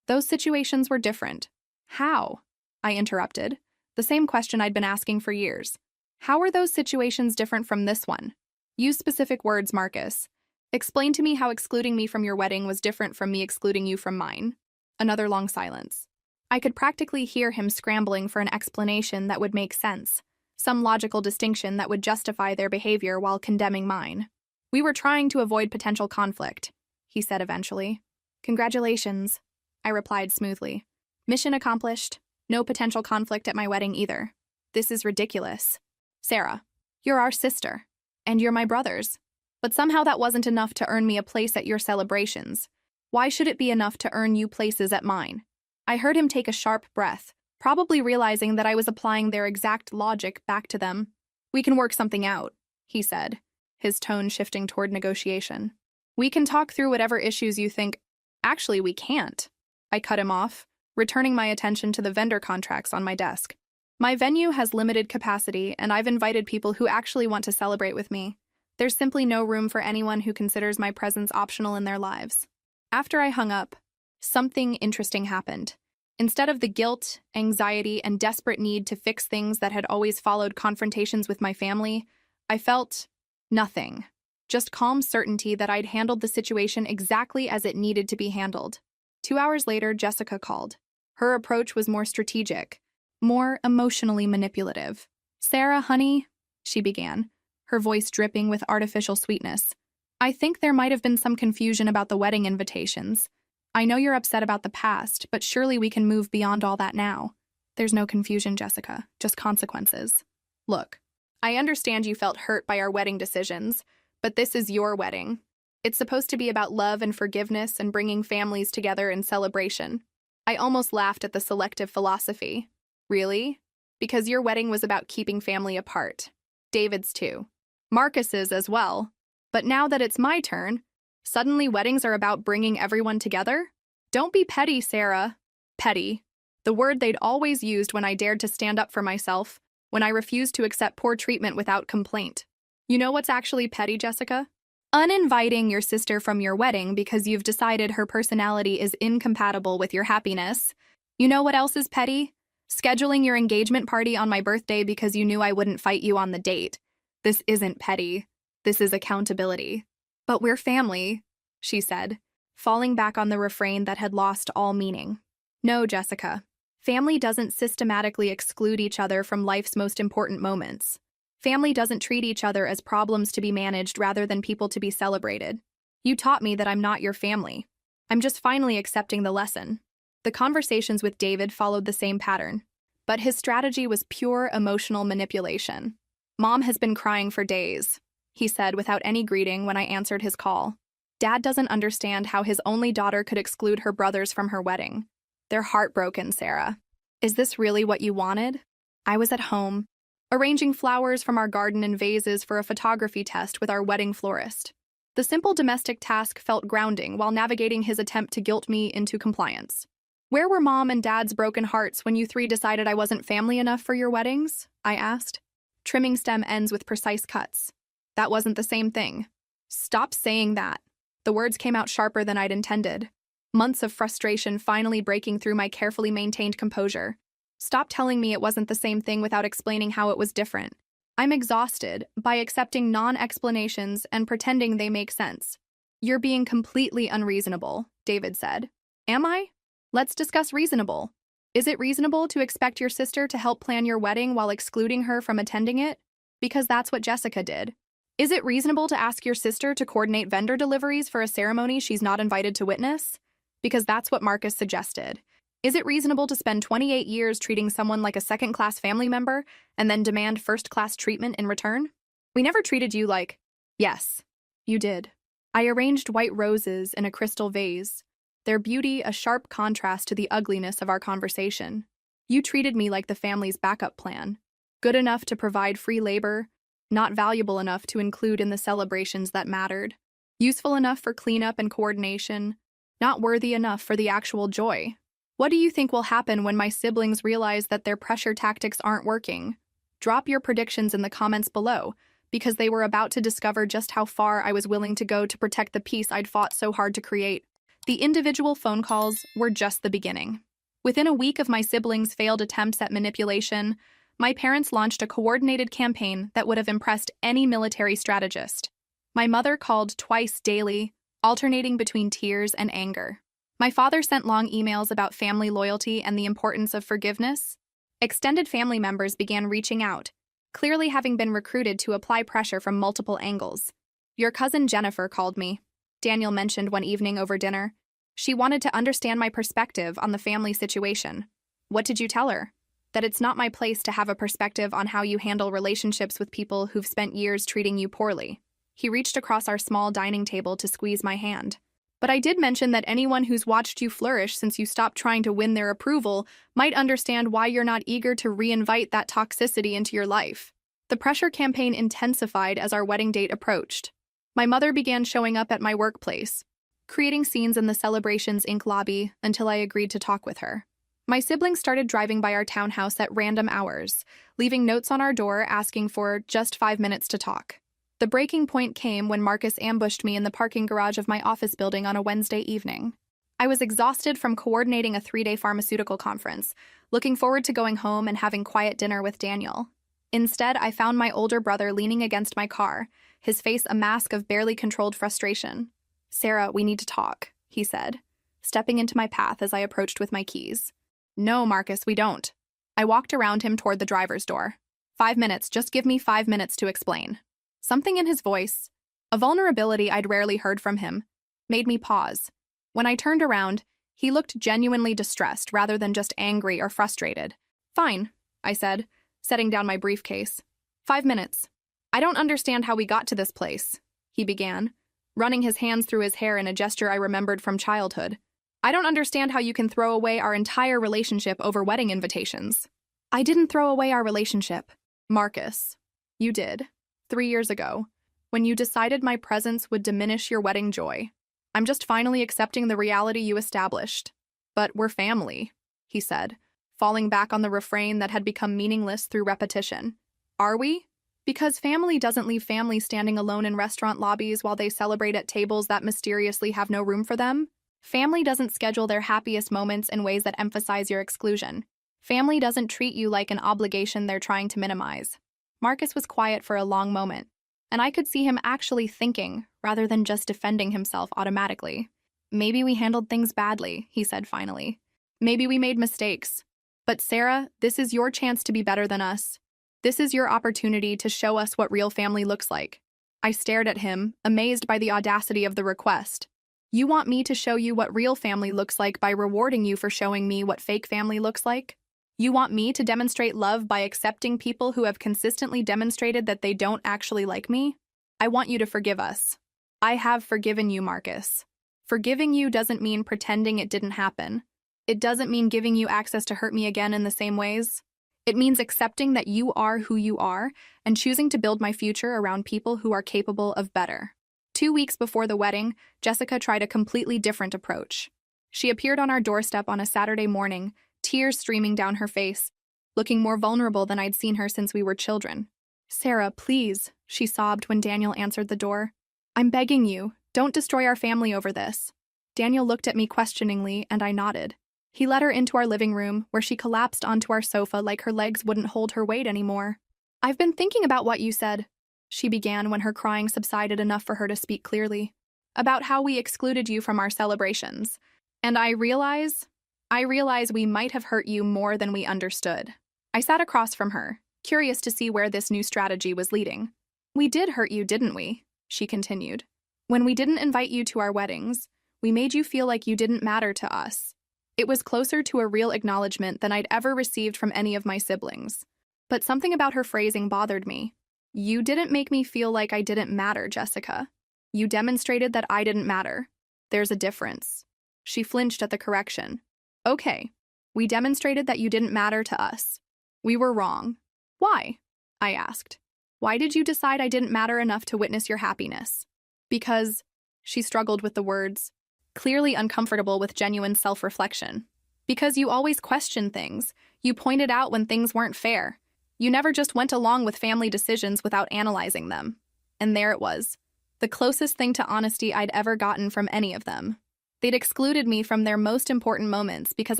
Those situations were different. How? I interrupted. The same question I'd been asking for years. How are those situations different from this one? Use specific words, Marcus. Explain to me how excluding me from your wedding was different from me excluding you from mine. Another long silence. I could practically hear him scrambling for an explanation that would make sense, some logical distinction that would justify their behavior while condemning mine. We were trying to avoid potential conflict, he said eventually. Congratulations, I replied smoothly. Mission accomplished. No potential conflict at my wedding either. This is ridiculous. Sarah, you're our sister, and you're my brothers. But somehow that wasn't enough to earn me a place at your celebrations. Why should it be enough to earn you places at mine? I heard him take a sharp breath, probably realizing that I was applying their exact logic back to them. We can work something out, he said, his tone shifting toward negotiation. We can talk through whatever issues you think. Actually, we can't. I cut him off, returning my attention to the vendor contracts on my desk. My venue has limited capacity, and I've invited people who actually want to celebrate with me. There's simply no room for anyone who considers my presence optional in their lives. After I hung up, something interesting happened. Instead of the guilt, anxiety, and desperate need to fix things that had always followed confrontations with my family, I felt nothing. Just calm certainty that I'd handled the situation exactly as it needed to be handled. 2 hours later, Jessica called. Her approach was more strategic, more emotionally manipulative. Sarah, honey, she began, her voice dripping with artificial sweetness. I think there might have been some confusion about the wedding invitations. I know you're upset about the past, but surely we can move beyond all that now. There's no confusion, Jessica, just consequences. Look, I understand you felt hurt by our wedding decisions, but this is your wedding. It's supposed to be about love and forgiveness and bringing families together in celebration. I almost laughed at the selective philosophy. Really? Because your wedding was about keeping family apart. David's too. Marcus's as well. But now that it's my turn, suddenly weddings are about bringing everyone together? Don't be petty, Sarah. Petty. the word they'd always used when I dared to stand up for myself, when I refused to accept poor treatment without complaint. You know what's actually petty, Jessica? Uninviting your sister from your wedding because you've decided her personality is incompatible with your happiness. You know what else is petty? Scheduling your engagement party on my birthday because you knew I wouldn't fight you on the date. This isn't petty. This is accountability. But we're family, she said, falling back on the refrain that had lost all meaning. No, Jessica. Family doesn't systematically exclude each other from life's most important moments. Family doesn't treat each other as problems to be managed rather than people to be celebrated. You taught me that I'm not your family. I'm just finally accepting the lesson. The conversations with David followed the same pattern, but his strategy was pure emotional manipulation. Mom has been crying for days, he said without any greeting when I answered his call. Dad doesn't understand how his only daughter could exclude her brothers from her wedding. They're heartbroken, Sarah. Is this really what you wanted? I was at home, arranging flowers from our garden in vases for a photography test with our wedding florist. The simple domestic task felt grounding while navigating his attempt to guilt me into compliance. Where were Mom and Dad's broken hearts when you three decided I wasn't family enough for your weddings? I asked. Trimming stem ends with precise cuts. That wasn't the same thing. Stop saying that. The words came out sharper than I'd intended. Months of frustration finally breaking through my carefully maintained composure. Stop telling me it wasn't the same thing without explaining how it was different. I'm exhausted by accepting non-explanations and pretending they make sense. You're being completely unreasonable, David said. Am I? Let's discuss reasonable. Is it reasonable to expect your sister to help plan your wedding while excluding her from attending it? Because that's what Jessica did. Is it reasonable to ask your sister to coordinate vendor deliveries for a ceremony she's not invited to witness? Because that's what Marcus suggested. Is it reasonable to spend 28 years treating someone like a second-class family member and then demand first-class treatment in return? We never treated you like... Yes, you did. I arranged white roses in a crystal vase, their beauty a sharp contrast to the ugliness of our conversation. You treated me like the family's backup plan, good enough to provide free labor, not valuable enough to include in the celebrations that mattered, useful enough for cleanup and coordination, not worthy enough for the actual joy. What do you think will happen when my siblings realize that their pressure tactics aren't working? Drop your predictions in the comments below, because they were about to discover just how far I was willing to go to protect the peace I'd fought so hard to create. The individual phone calls were just the beginning. Within a week of my siblings' failed attempts at manipulation, my parents launched a coordinated campaign that would have impressed any military strategist. My mother called twice daily, alternating between tears and anger. My father sent long emails about family loyalty and the importance of forgiveness. Extended family members began reaching out, clearly having been recruited to apply pressure from multiple angles. Your cousin Jennifer called me, Daniel mentioned one evening over dinner. She wanted to understand my perspective on the family situation. What did you tell her? That it's not my place to have a perspective on how you handle relationships with people who've spent years treating you poorly. He reached across our small dining table to squeeze my hand. But I did mention that anyone who's watched you flourish since you stopped trying to win their approval might understand why you're not eager to reinvite that toxicity into your life. The pressure campaign intensified as our wedding date approached. My mother began showing up at my workplace, creating scenes in the Celebrations Inc. lobby until I agreed to talk with her. My siblings started driving by our townhouse at random hours, leaving notes on our door asking for just 5 minutes to talk. The breaking point came when Marcus ambushed me in the parking garage of my office building on a Wednesday evening. I was exhausted from coordinating a 3-day pharmaceutical conference, looking forward to going home and having quiet dinner with Daniel. Instead, I found my older brother leaning against my car, his face a mask of barely controlled frustration. "Sarah, we need to talk," he said, stepping into my path as I approached with my keys. "No, Marcus, we don't." I walked around him toward the driver's door. 5 minutes, just give me 5 minutes to explain." Something in his voice, a vulnerability I'd rarely heard from him, made me pause. When I turned around, he looked genuinely distressed rather than just angry or frustrated. "Fine," I said, setting down my briefcase. 5 minutes. "I don't understand how we got to this place," he began, running his hands through his hair in a gesture I remembered from childhood. "I don't understand how you can throw away our entire relationship over wedding invitations." "I didn't throw away our relationship, Marcus. You did. 3 years ago, when you decided my presence would diminish your wedding joy. I'm just finally accepting the reality you established. But we're family," he said, falling back on the refrain that had become meaningless through repetition. Are we? Because family doesn't leave family standing alone in restaurant lobbies while they celebrate at tables that mysteriously have no room for them. Family doesn't schedule their happiest moments in ways that emphasize your exclusion. Family doesn't treat you like an obligation they're trying to minimize. Marcus was quiet for a long moment, and I could see him actually thinking, rather than just defending himself automatically. Maybe we handled things badly, he said finally. Maybe we made mistakes. But Sarah, this is your chance to be better than us. This is your opportunity to show us what real family looks like. I stared at him, amazed by the audacity of the request. You want me to show you what real family looks like by rewarding you for showing me what fake family looks like? You want me to demonstrate love by accepting people who have consistently demonstrated that they don't actually like me? I want you to forgive us. I have forgiven you, Marcus. Forgiving you doesn't mean pretending it didn't happen. It doesn't mean giving you access to hurt me again in the same ways. It means accepting that you are who you are and choosing to build my future around people who are capable of better. 2 weeks before the wedding, Jessica tried a completely different approach. She appeared on our doorstep on a Saturday morning, tears streaming down her face, looking more vulnerable than I'd seen her since we were children. Sarah, please, she sobbed when Daniel answered the door. I'm begging you, don't destroy our family over this. Daniel looked at me questioningly, and I nodded. He led her into our living room, where she collapsed onto our sofa like her legs wouldn't hold her weight anymore. I've been thinking about what you said, she began when her crying subsided enough for her to speak clearly, about how we excluded you from our celebrations. And I realize we might have hurt you more than we understood. I sat across from her, curious to see where this new strategy was leading. We did hurt you, didn't we? She continued. When we didn't invite you to our weddings, we made you feel like you didn't matter to us. It was closer to a real acknowledgement than I'd ever received from any of my siblings. But something about her phrasing bothered me. You didn't make me feel like I didn't matter, Jessica. You demonstrated that I didn't matter. There's a difference. She flinched at the correction. Okay, we demonstrated that you didn't matter to us. We were wrong. Why? I asked. Why did you decide I didn't matter enough to witness your happiness? Because, she struggled with the words, clearly uncomfortable with genuine self-reflection. Because you always questioned things. You pointed out when things weren't fair. You never just went along with family decisions without analyzing them. And there it was, the closest thing to honesty I'd ever gotten from any of them. They'd excluded me from their most important moments because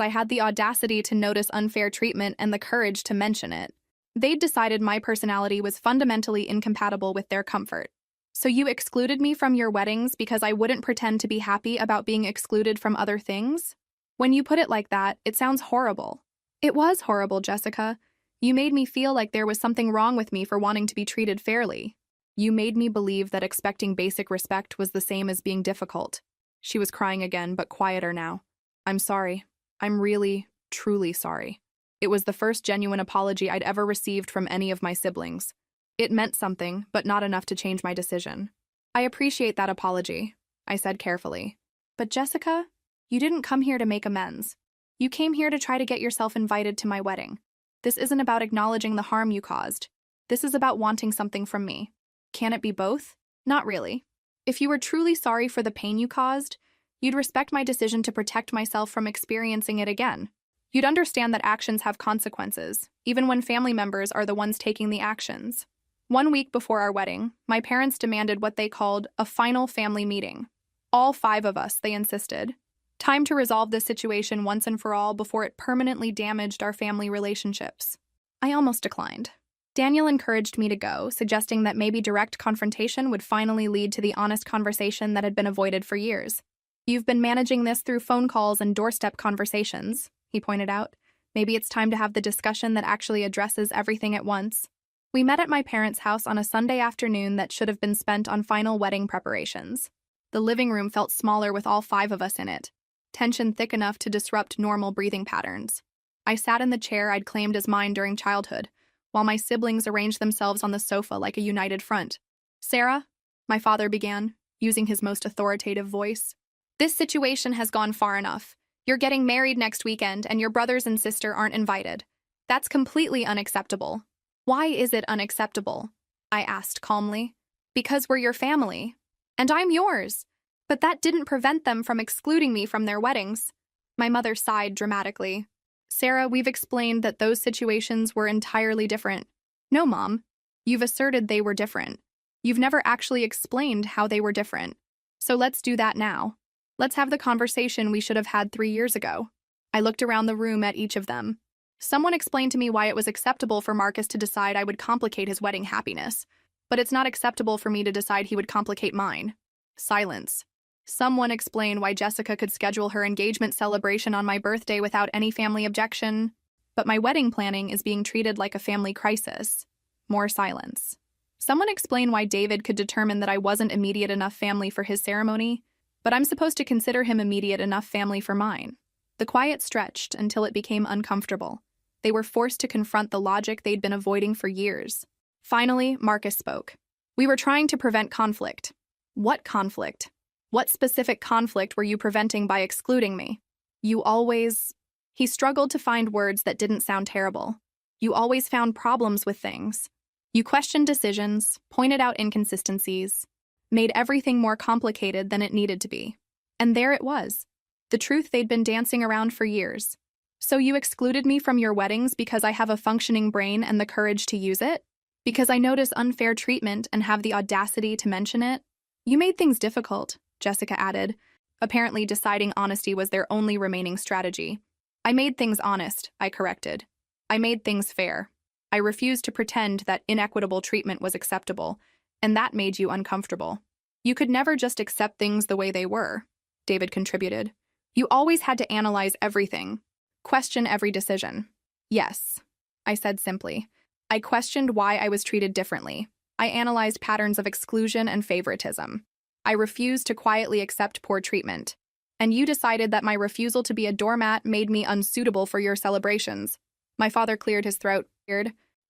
I had the audacity to notice unfair treatment and the courage to mention it. They'd decided my personality was fundamentally incompatible with their comfort. So you excluded me from your weddings because I wouldn't pretend to be happy about being excluded from other things? When you put it like that, it sounds horrible. It was horrible, Jessica. You made me feel like there was something wrong with me for wanting to be treated fairly. You made me believe that expecting basic respect was the same as being difficult. She was crying again, but quieter now. I'm sorry. I'm really, truly sorry. It was the first genuine apology I'd ever received from any of my siblings. It meant something, but not enough to change my decision. I appreciate that apology, I said carefully. But Jessica, you didn't come here to make amends. You came here to try to get yourself invited to my wedding. This isn't about acknowledging the harm you caused. This is about wanting something from me. Can it be both? Not really. If you were truly sorry for the pain you caused, you'd respect my decision to protect myself from experiencing it again. You'd understand that actions have consequences, even when family members are the ones taking the actions. 1 week before our wedding, my parents demanded what they called a final family meeting. All 5 of us, they insisted. Time to resolve this situation once and for all before it permanently damaged our family relationships. I almost declined. Daniel encouraged me to go, suggesting that maybe direct confrontation would finally lead to the honest conversation that had been avoided for years. You've been managing this through phone calls and doorstep conversations, he pointed out. Maybe it's time to have the discussion that actually addresses everything at once. We met at my parents' house on a Sunday afternoon that should have been spent on final wedding preparations. The living room felt smaller with all 5 of us in it, tension thick enough to disrupt normal breathing patterns. I sat in the chair I'd claimed as mine during childhood, while my siblings arranged themselves on the sofa like a united front. Sarah, my father began, using his most authoritative voice, this situation has gone far enough. You're getting married next weekend and your brothers and sister aren't invited. That's completely unacceptable. Why is it unacceptable? I asked calmly. Because we're your family. And I'm yours. But that didn't prevent them from excluding me from their weddings. My mother sighed dramatically. Sarah, we've explained that those situations were entirely different. No, Mom. You've asserted they were different. You've never actually explained how they were different. So let's do that now. Let's have the conversation we should have had 3 years ago. I looked around the room at each of them. Someone explained to me why it was acceptable for Marcus to decide I would complicate his wedding happiness, but it's not acceptable for me to decide he would complicate mine. Silence. Someone explained why Jessica could schedule her engagement celebration on my birthday without any family objection, but my wedding planning is being treated like a family crisis. More silence. Someone explained why David could determine that I wasn't immediate enough family for his ceremony, but I'm supposed to consider him immediate enough family for mine. The quiet stretched until it became uncomfortable. They were forced to confront the logic they'd been avoiding for years. Finally, Marcus spoke. We were trying to prevent conflict. What conflict? What specific conflict were you preventing by excluding me? You always... He struggled to find words that didn't sound terrible. You always found problems with things. You questioned decisions, pointed out inconsistencies, made everything more complicated than it needed to be. And there it was. The truth they'd been dancing around for years. So you excluded me from your weddings because I have a functioning brain and the courage to use it? Because I notice unfair treatment and have the audacity to mention it? You made things difficult, Jessica added, apparently deciding honesty was their only remaining strategy. I made things honest, I corrected. I made things fair. I refused to pretend that inequitable treatment was acceptable, and that made you uncomfortable. You could never just accept things the way they were, David contributed. You always had to analyze everything, question every decision. Yes, I said simply. I questioned why I was treated differently. I analyzed patterns of exclusion and favoritism. I refused to quietly accept poor treatment. And you decided that my refusal to be a doormat made me unsuitable for your celebrations. My father cleared his throat.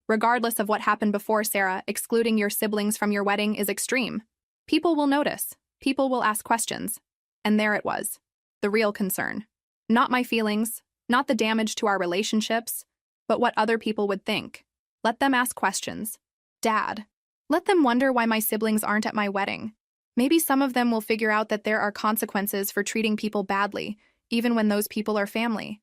Regardless of what happened before, Sarah, excluding your siblings from your wedding is extreme. People will notice. People will ask questions. And there it was. The real concern. Not my feelings, not the damage to our relationships, but what other people would think. Let them ask questions. Dad, let them wonder why my siblings aren't at my wedding. Maybe some of them will figure out that there are consequences for treating people badly, even when those people are family.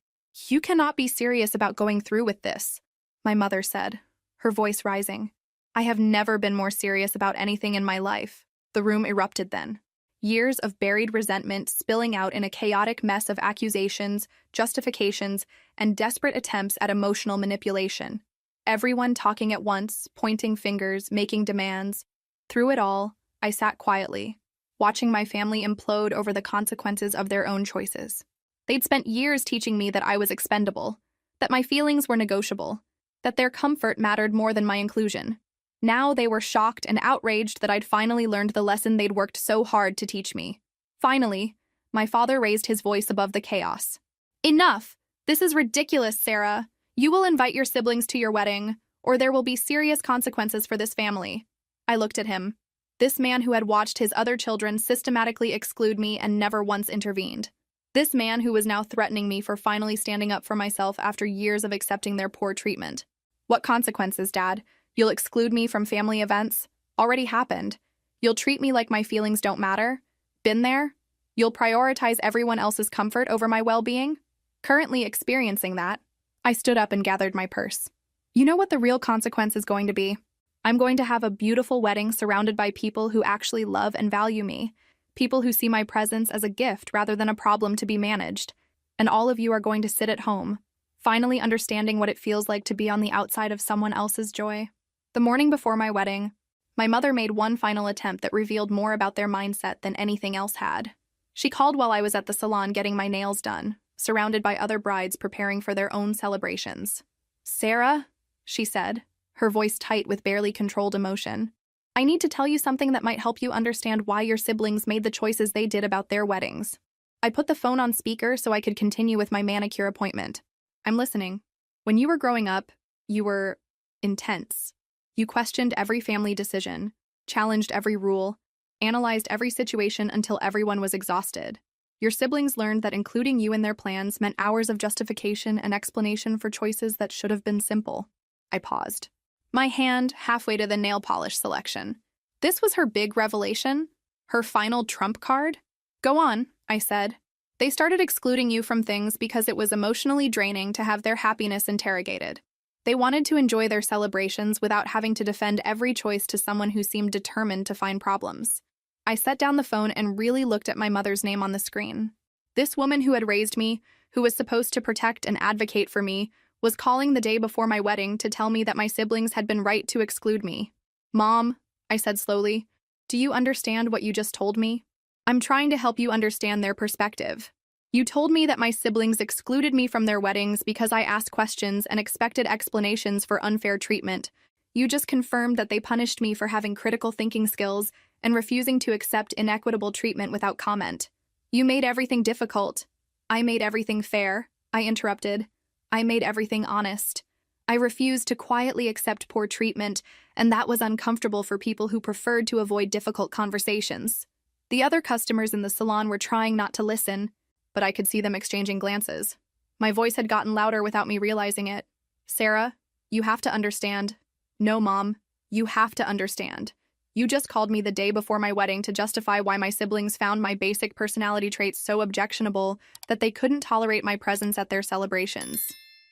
You cannot be serious about going through with this, my mother said, her voice rising. I have never been more serious about anything in my life. The room erupted then. Years of buried resentment spilling out in a chaotic mess of accusations, justifications, and desperate attempts at emotional manipulation. Everyone talking at once, pointing fingers, making demands. Through it all, I sat quietly, watching my family implode over the consequences of their own choices. They'd spent years teaching me that I was expendable, that my feelings were negotiable, that their comfort mattered more than my inclusion. Now they were shocked and outraged that I'd finally learned the lesson they'd worked so hard to teach me. Finally, my father raised his voice above the chaos. Enough! This is ridiculous, Sarah. You will invite your siblings to your wedding, or there will be serious consequences for this family. I looked at him. This man who had watched his other children systematically exclude me and never once intervened. This man who was now threatening me for finally standing up for myself after years of accepting their poor treatment. What consequences, Dad? You'll exclude me from family events? Already happened. You'll treat me like my feelings don't matter? Been there? You'll prioritize everyone else's comfort over my well-being? Currently experiencing that. I stood up and gathered my purse. You know what the real consequence is going to be? I'm going to have a beautiful wedding surrounded by people who actually love and value me, people who see my presence as a gift rather than a problem to be managed. And all of you are going to sit at home, finally understanding what it feels like to be on the outside of someone else's joy. The morning before my wedding, my mother made one final attempt that revealed more about their mindset than anything else had. She called while I was at the salon getting my nails done, surrounded by other brides preparing for their own celebrations. Sarah, she said, her voice tight with barely controlled emotion, I need to tell you something that might help you understand why your siblings made the choices they did about their weddings. I put the phone on speaker so I could continue with my manicure appointment. I'm listening. When you were growing up, you were intense. You questioned every family decision, challenged every rule, analyzed every situation until everyone was exhausted. Your siblings learned that including you in their plans meant hours of justification and explanation for choices that should have been simple. I paused, my hand halfway to the nail polish selection. This was her big revelation? Her final trump card? Go on, I said. They started excluding you from things because it was emotionally draining to have their happiness interrogated. They wanted to enjoy their celebrations without having to defend every choice to someone who seemed determined to find problems. I set down the phone and really looked at my mother's name on the screen. This woman who had raised me, who was supposed to protect and advocate for me, was calling the day before my wedding to tell me that my siblings had been right to exclude me. "Mom," I said slowly, "do you understand what you just told me? I'm trying to help you understand their perspective. You told me that my siblings excluded me from their weddings because I asked questions and expected explanations for unfair treatment. You just confirmed that they punished me for having critical thinking skills and refusing to accept inequitable treatment without comment. You made everything difficult. I made everything fair," I interrupted. "I made everything honest. I refused to quietly accept poor treatment, and that was uncomfortable for people who preferred to avoid difficult conversations." The other customers in the salon were trying not to listen, but I could see them exchanging glances. My voice had gotten louder without me realizing it. "Sarah, you have to understand." "No, Mom, you have to understand. You just called me the day before my wedding to justify why my siblings found my basic personality traits so objectionable that they couldn't tolerate my presence at their celebrations.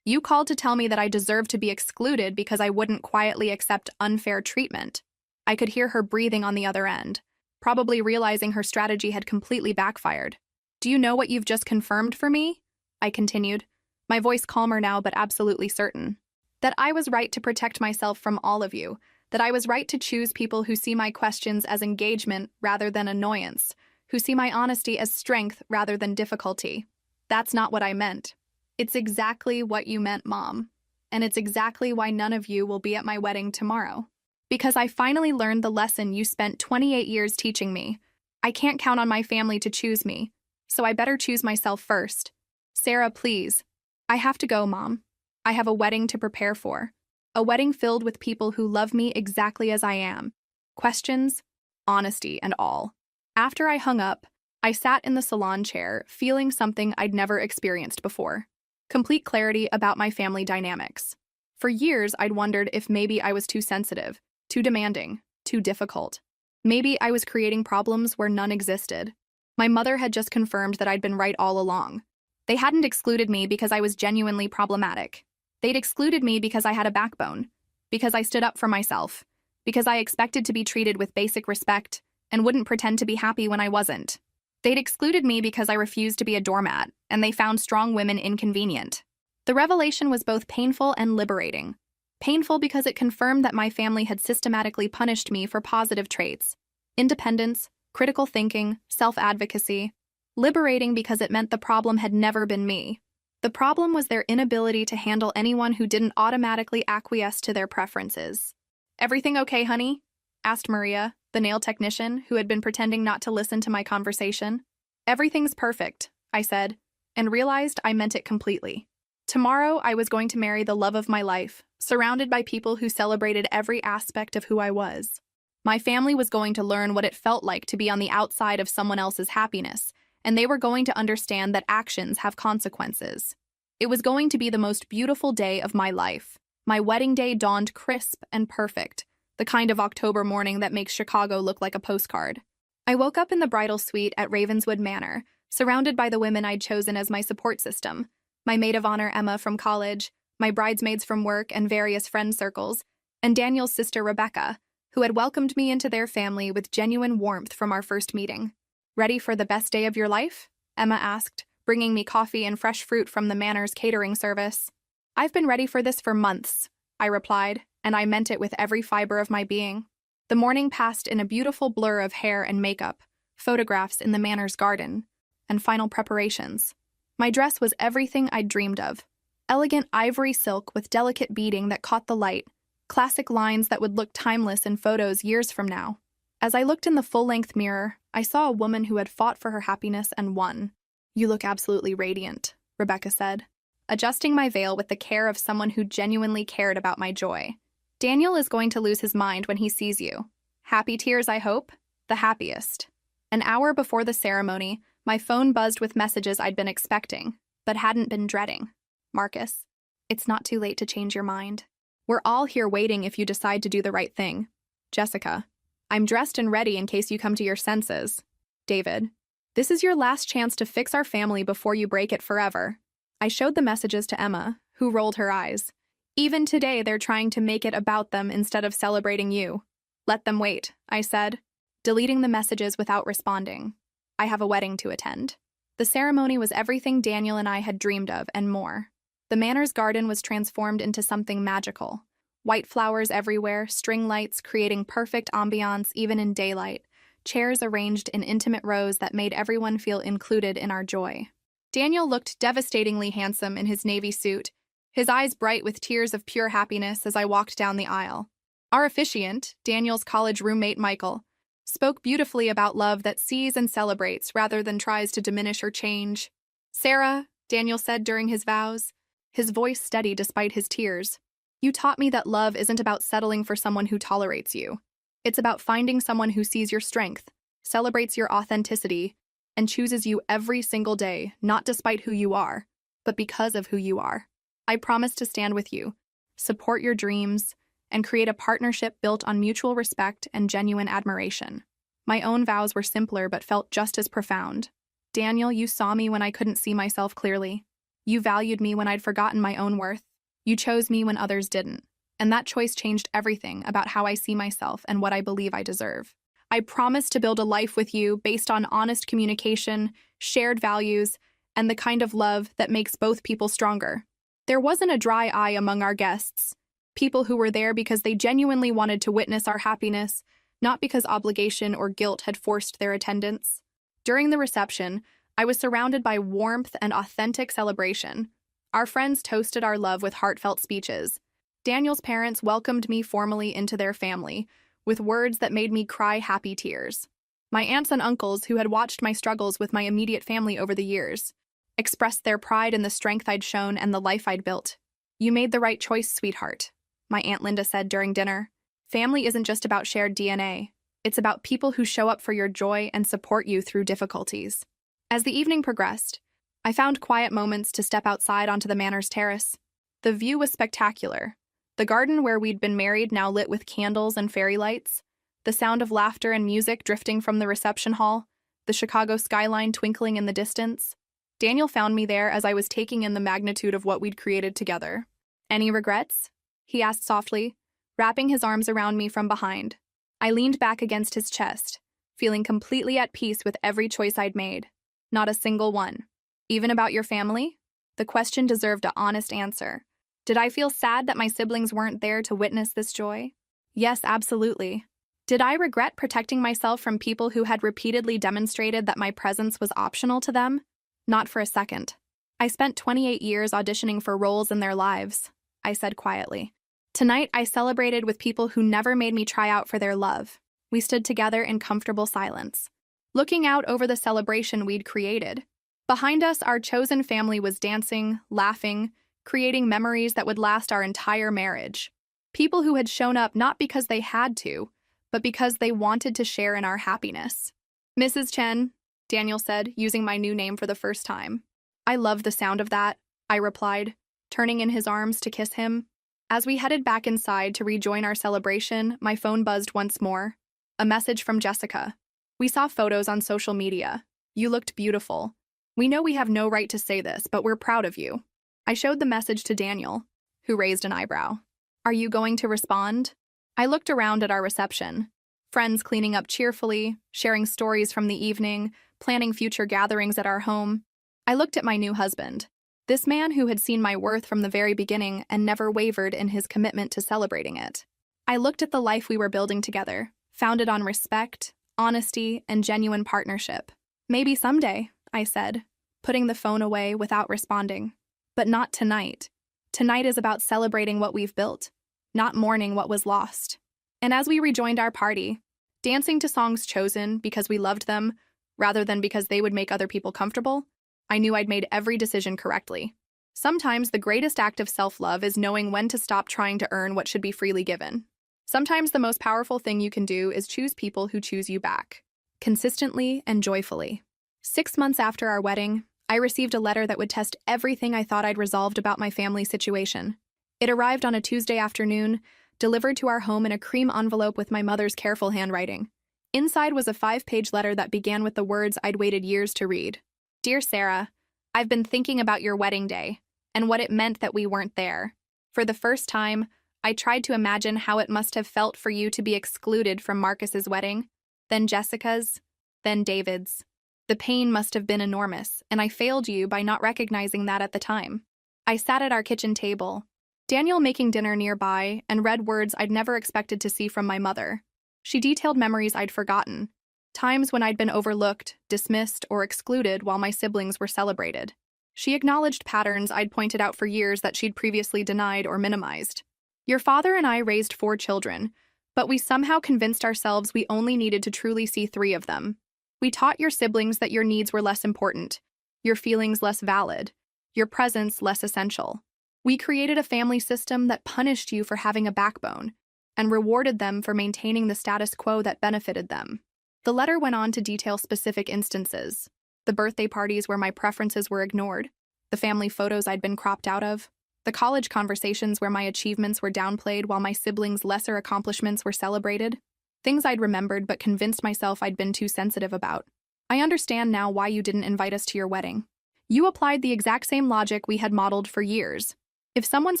You called to tell me that I deserved to be excluded because I wouldn't quietly accept unfair treatment." I could hear her breathing on the other end, probably realizing her strategy had completely backfired. "Do you know what you've just confirmed for me?" I continued, my voice calmer now but absolutely certain. "That I was right to protect myself from all of you, that I was right to choose people who see my questions as engagement rather than annoyance, who see my honesty as strength rather than difficulty. That's not what I meant." "It's exactly what you meant, Mom. And it's exactly why none of you will be at my wedding tomorrow. Because I finally learned the lesson you spent 28 years teaching me. I can't count on my family to choose me, so I better choose myself first. Sarah, please. I have to go, Mom. I have a wedding to prepare for. A wedding filled with people who love me exactly as I am. Questions, honesty, and all." After I hung up, I sat in the salon chair, feeling something I'd never experienced before. Complete clarity about my family dynamics. For years, I'd wondered if maybe I was too sensitive, too demanding, too difficult. Maybe I was creating problems where none existed. My mother had just confirmed that I'd been right all along. They hadn't excluded me because I was genuinely problematic. They'd excluded me because I had a backbone, because I stood up for myself, because I expected to be treated with basic respect and wouldn't pretend to be happy when I wasn't. They'd excluded me because I refused to be a doormat, and they found strong women inconvenient. The revelation was both painful and liberating. Painful because it confirmed that my family had systematically punished me for positive traits: independence, critical thinking, self-advocacy. Liberating because it meant the problem had never been me. The problem was their inability to handle anyone who didn't automatically acquiesce to their preferences. "Everything okay, honey?" asked Maria, the nail technician, who had been pretending not to listen to my conversation. "Everything's perfect," I said, and realized I meant it completely. Tomorrow, I was going to marry the love of my life, surrounded by people who celebrated every aspect of who I was. My family was going to learn what it felt like to be on the outside of someone else's happiness, and they were going to understand that actions have consequences. It was going to be the most beautiful day of my life. My wedding day dawned crisp and perfect, the kind of October morning that makes Chicago look like a postcard. I woke up in the bridal suite at Ravenswood Manor, surrounded by the women I'd chosen as my support system: my maid of honor Emma from college, my bridesmaids from work and various friend circles, and Daniel's sister Rebecca, who had welcomed me into their family with genuine warmth from our first meeting. "Ready for the best day of your life?" Emma asked, bringing me coffee and fresh fruit from the Manor's catering service. "I've been ready for this for months," I replied, and I meant it with every fiber of my being. The morning passed in a beautiful blur of hair and makeup, photographs in the Manor's garden, and final preparations. My dress was everything I'd dreamed of. Elegant ivory silk with delicate beading that caught the light, classic lines that would look timeless in photos years from now. As I looked in the full-length mirror, I saw a woman who had fought for her happiness and won. "You look absolutely radiant," Rebecca said, adjusting my veil with the care of someone who genuinely cared about my joy. "Daniel is going to lose his mind when he sees you. Happy tears, I hope? The happiest." An hour before the ceremony, my phone buzzed with messages I'd been expecting, but hadn't been dreading. "Marcus, it's not too late to change your mind. We're all here waiting if you decide to do the right thing. Jessica, I'm dressed and ready in case you come to your senses. David, This is your last chance to fix our family before you break it forever. I showed the messages to Emma, who rolled her eyes. Even today, they're trying to make it about them instead of celebrating you. Let them wait, I said, deleting the messages without responding. I have a wedding to attend. The ceremony was everything Daniel and I had dreamed of and more. The manor's garden was transformed into something magical. White flowers everywhere, string lights creating perfect ambiance even in daylight, chairs arranged in intimate rows that made everyone feel included in our joy. Daniel looked devastatingly handsome in his navy suit, his eyes bright with tears of pure happiness as I walked down the aisle. Our officiant, Daniel's college roommate Michael, spoke beautifully about love that sees and celebrates rather than tries to diminish or change. "Sarah," Daniel said during his vows, his voice steady despite his tears, "you taught me that love isn't about settling for someone who tolerates you. It's about finding someone who sees your strength, celebrates your authenticity, and chooses you every single day, not despite who you are, but because of who you are. I promise to stand with you, support your dreams, and create a partnership built on mutual respect and genuine admiration." My own vows were simpler but felt just as profound. Daniel, you saw me when I couldn't see myself clearly. You valued me when I'd forgotten my own worth. You chose me when others didn't. And that choice changed everything about how I see myself and what I believe I deserve. I promise to build a life with you based on honest communication, shared values, and the kind of love that makes both people stronger. There wasn't a dry eye among our guests. People who were there because they genuinely wanted to witness our happiness, not because obligation or guilt had forced their attendance. During the reception, I was surrounded by warmth and authentic celebration. Our friends toasted our love with heartfelt speeches. Daniel's parents welcomed me formally into their family, with words that made me cry happy tears. My aunts and uncles, who had watched my struggles with my immediate family over the years, expressed their pride in the strength I'd shown and the life I'd built. "You made the right choice, sweetheart," my Aunt Linda said during dinner. "Family isn't just about shared DNA. It's about people who show up for your joy and support you through difficulties." As the evening progressed, I found quiet moments to step outside onto the manor's terrace. The view was spectacular. The garden where we'd been married now lit with candles and fairy lights, the sound of laughter and music drifting from the reception hall, the Chicago skyline twinkling in the distance. Daniel found me there as I was taking in the magnitude of what we'd created together. "Any regrets?" he asked softly, wrapping his arms around me from behind. I leaned back against his chest, feeling completely at peace with every choice I'd made. Not a single one. "Even about your family?" The question deserved an honest answer. Did I feel sad that my siblings weren't there to witness this joy? Yes, absolutely. Did I regret protecting myself from people who had repeatedly demonstrated that my presence was optional to them? Not for a second. I spent 28 years auditioning for roles in their lives, I said quietly. Tonight, I celebrated with people who never made me try out for their love. We stood together in comfortable silence, looking out over the celebration we'd created. Behind us, our chosen family was dancing, laughing, creating memories that would last our entire marriage. People who had shown up not because they had to, but because they wanted to share in our happiness. "Mrs. Chen," Daniel said, using my new name for the first time. "I love the sound of that," I replied, turning in his arms to kiss him. As we headed back inside to rejoin our celebration, my phone buzzed once more. A message from Jessica. "We saw photos on social media. You looked beautiful. We know we have no right to say this, but we're proud of you." I showed the message to Daniel, who raised an eyebrow. "Are you going to respond?" I looked around at our reception. Friends cleaning up cheerfully, sharing stories from the evening, planning future gatherings at our home. I looked at my new husband, this man who had seen my worth from the very beginning and never wavered in his commitment to celebrating it. I looked at the life we were building together, founded on respect, honesty, and genuine partnership. "Maybe someday," I said, putting the phone away without responding. "But not tonight. Tonight is about celebrating what we've built, not mourning what was lost." And as we rejoined our party, dancing to songs chosen because we loved them, rather than because they would make other people comfortable, I knew I'd made every decision correctly. Sometimes the greatest act of self-love is knowing when to stop trying to earn what should be freely given. Sometimes the most powerful thing you can do is choose people who choose you back, consistently and joyfully. 6 months after our wedding, I received a letter that would test everything I thought I'd resolved about my family situation. It arrived on a Tuesday afternoon, delivered to our home in a cream envelope with my mother's careful handwriting. Inside was a 5-page letter that began with the words I'd waited years to read. Dear Sarah, I've been thinking about your wedding day and what it meant that we weren't there. For the first time, I tried to imagine how it must have felt for you to be excluded from Marcus's wedding, then Jessica's, then David's. The pain must have been enormous, and I failed you by not recognizing that at the time. I sat at our kitchen table, Daniel making dinner nearby, and read words I'd never expected to see from my mother. She detailed memories I'd forgotten, times when I'd been overlooked, dismissed, or excluded while my siblings were celebrated. She acknowledged patterns I'd pointed out for years that she'd previously denied or minimized. Your father and I raised 4 children, but we somehow convinced ourselves we only needed to truly see 3 of them. We taught your siblings that your needs were less important, your feelings less valid, your presence less essential. We created a family system that punished you for having a backbone and rewarded them for maintaining the status quo that benefited them. The letter went on to detail specific instances: the birthday parties where my preferences were ignored, the family photos I'd been cropped out of, the college conversations where my achievements were downplayed while my siblings' lesser accomplishments were celebrated. Things I'd remembered but convinced myself I'd been too sensitive about. I understand now why you didn't invite us to your wedding. You applied the exact same logic we had modeled for years. If someone's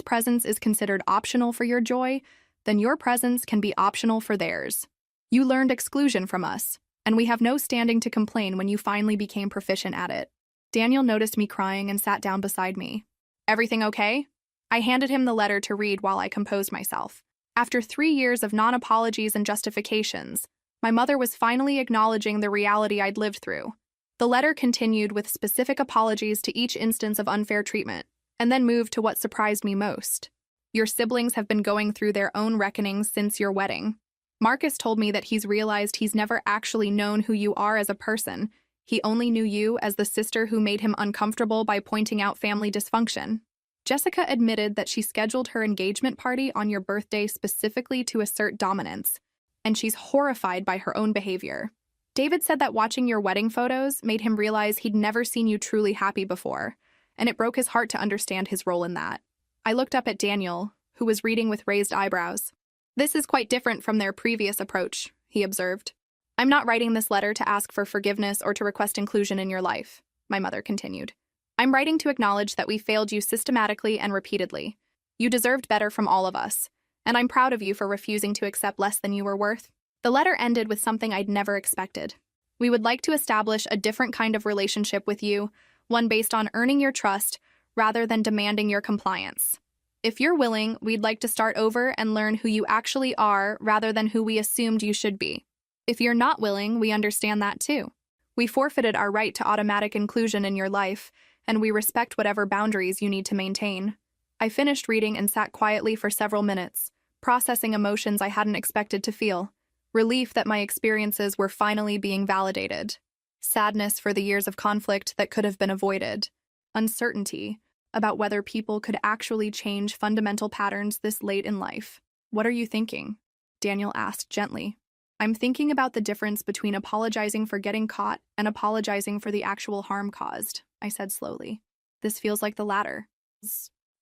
presence is considered optional for your joy, then your presence can be optional for theirs. You learned exclusion from us, and we have no standing to complain when you finally became proficient at it. Daniel noticed me crying and sat down beside me. Everything okay? I handed him the letter to read while I composed myself. After 3 years of non-apologies and justifications, my mother was finally acknowledging the reality I'd lived through. The letter continued with specific apologies to each instance of unfair treatment, and then moved to what surprised me most. Your siblings have been going through their own reckonings since your wedding. Marcus told me that he's realized he's never actually known who you are as a person. He only knew you as the sister who made him uncomfortable by pointing out family dysfunction. Jessica admitted that she scheduled her engagement party on your birthday specifically to assert dominance, and she's horrified by her own behavior. David said that watching your wedding photos made him realize he'd never seen you truly happy before, and it broke his heart to understand his role in that. I looked up at Daniel, who was reading with raised eyebrows. This is quite different from their previous approach, he observed. I'm not writing this letter to ask for forgiveness or to request inclusion in your life, my mother continued. I'm writing to acknowledge that we failed you systematically and repeatedly. You deserved better from all of us, and I'm proud of you for refusing to accept less than you were worth. The letter ended with something I'd never expected. We would like to establish a different kind of relationship with you, one based on earning your trust rather than demanding your compliance. If you're willing, we'd like to start over and learn who you actually are rather than who we assumed you should be. If you're not willing, we understand that too. We forfeited our right to automatic inclusion in your life, and we respect whatever boundaries you need to maintain. I finished reading and sat quietly for several minutes, processing emotions I hadn't expected to feel. Relief that my experiences were finally being validated. Sadness for the years of conflict that could have been avoided. Uncertainty about whether people could actually change fundamental patterns this late in life. What are you thinking? Daniel asked gently. I'm thinking about the difference between apologizing for getting caught and apologizing for the actual harm caused, I said slowly. This feels like the latter,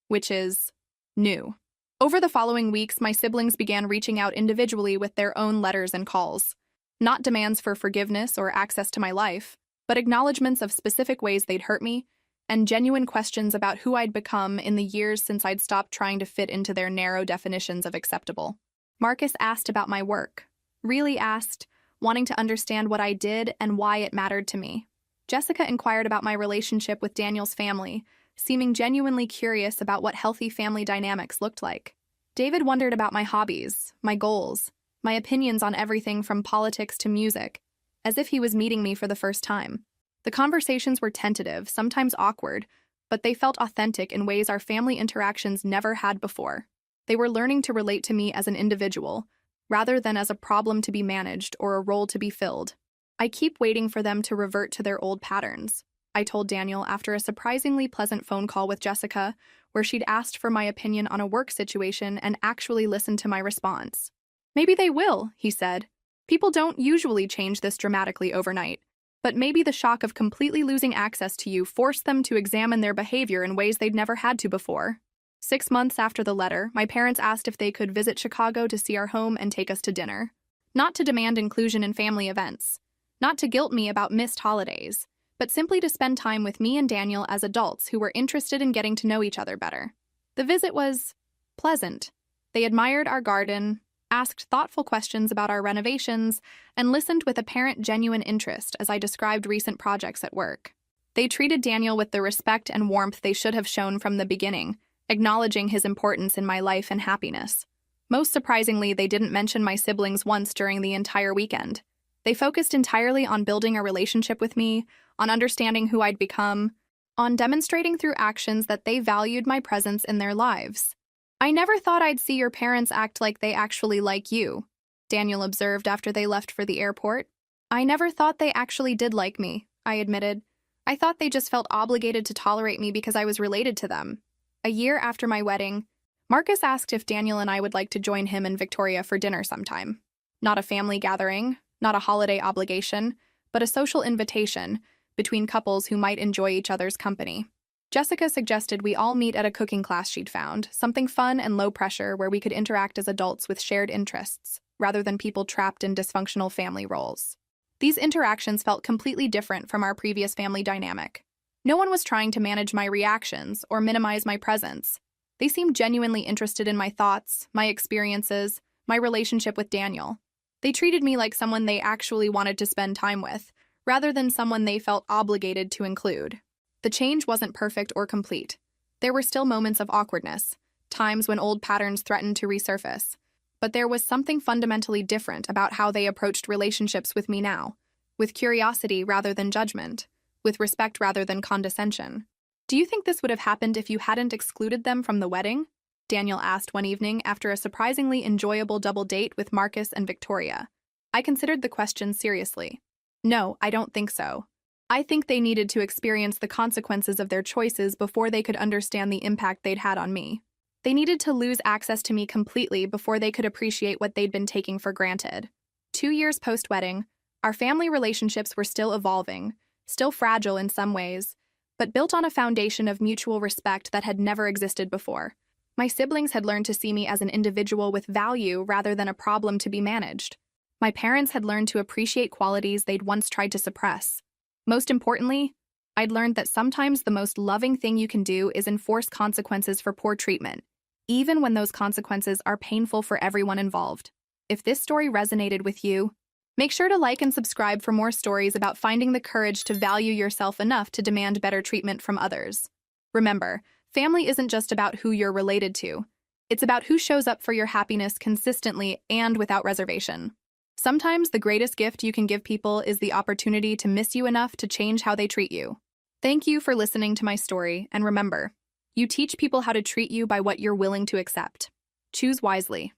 which is new. Over the following weeks, my siblings began reaching out individually with their own letters and calls. Not demands for forgiveness or access to my life, but acknowledgments of specific ways they'd hurt me, and genuine questions about who I'd become in the years since I'd stopped trying to fit into their narrow definitions of acceptable. Marcus asked about my work. Really asked, wanting to understand what I did and why it mattered to me. Jessica inquired about my relationship with Daniel's family, seeming genuinely curious about what healthy family dynamics looked like. David wondered about my hobbies, my goals, my opinions on everything from politics to music, as if he was meeting me for the first time. The conversations were tentative, sometimes awkward, but they felt authentic in ways our family interactions never had before. They were learning to relate to me as an individual, rather than as a problem to be managed or a role to be filled. I keep waiting for them to revert to their old patterns, I told Daniel after a surprisingly pleasant phone call with Jessica, where she'd asked for my opinion on a work situation and actually listened to my response. Maybe they will, he said. People don't usually change this dramatically overnight, but maybe the shock of completely losing access to you forced them to examine their behavior in ways they'd never had to before. 6 months after the letter, my parents asked if they could visit Chicago to see our home and take us to dinner. Not to demand inclusion in family events, not to guilt me about missed holidays, but simply to spend time with me and Daniel as adults who were interested in getting to know each other better. The visit was pleasant. They admired our garden, asked thoughtful questions about our renovations, and listened with apparent genuine interest as I described recent projects at work. They treated Daniel with the respect and warmth they should have shown from the beginning, acknowledging his importance in my life and happiness. Most surprisingly, they didn't mention my siblings once during the entire weekend. They focused entirely on building a relationship with me, on understanding who I'd become, on demonstrating through actions that they valued my presence in their lives. "I never thought I'd see your parents act like they actually like you," Daniel observed after they left for the airport. "I never thought they actually did like me," I admitted. "I thought they just felt obligated to tolerate me because I was related to them." A year after my wedding, Marcus asked if Daniel and I would like to join him and Victoria for dinner sometime. Not a family gathering, not a holiday obligation, but a social invitation between couples who might enjoy each other's company. Jessica suggested we all meet at a cooking class she'd found, something fun and low pressure where we could interact as adults with shared interests, rather than people trapped in dysfunctional family roles. These interactions felt completely different from our previous family dynamic. No one was trying to manage my reactions or minimize my presence. They seemed genuinely interested in my thoughts, my experiences, my relationship with Daniel. They treated me like someone they actually wanted to spend time with, rather than someone they felt obligated to include. The change wasn't perfect or complete. There were still moments of awkwardness, times when old patterns threatened to resurface. But there was something fundamentally different about how they approached relationships with me now, with curiosity rather than judgment, with respect rather than condescension. "Do you think this would have happened if you hadn't excluded them from the wedding?" Daniel asked one evening after a surprisingly enjoyable double date with Marcus and Victoria. I considered the question seriously. "No, I don't think so. I think they needed to experience the consequences of their choices before they could understand the impact they'd had on me. They needed to lose access to me completely before they could appreciate what they'd been taking for granted." 2 years post-wedding, our family relationships were still evolving, still fragile in some ways, but built on a foundation of mutual respect that had never existed before. My siblings had learned to see me as an individual with value rather than a problem to be managed. My parents had learned to appreciate qualities they'd once tried to suppress. Most importantly, I'd learned that sometimes the most loving thing you can do is enforce consequences for poor treatment, even when those consequences are painful for everyone involved. If this story resonated with you, make sure to like and subscribe for more stories about finding the courage to value yourself enough to demand better treatment from others. Remember, family isn't just about who you're related to. It's about who shows up for your happiness consistently and without reservation. Sometimes the greatest gift you can give people is the opportunity to miss you enough to change how they treat you. Thank you for listening to my story, and remember, you teach people how to treat you by what you're willing to accept. Choose wisely.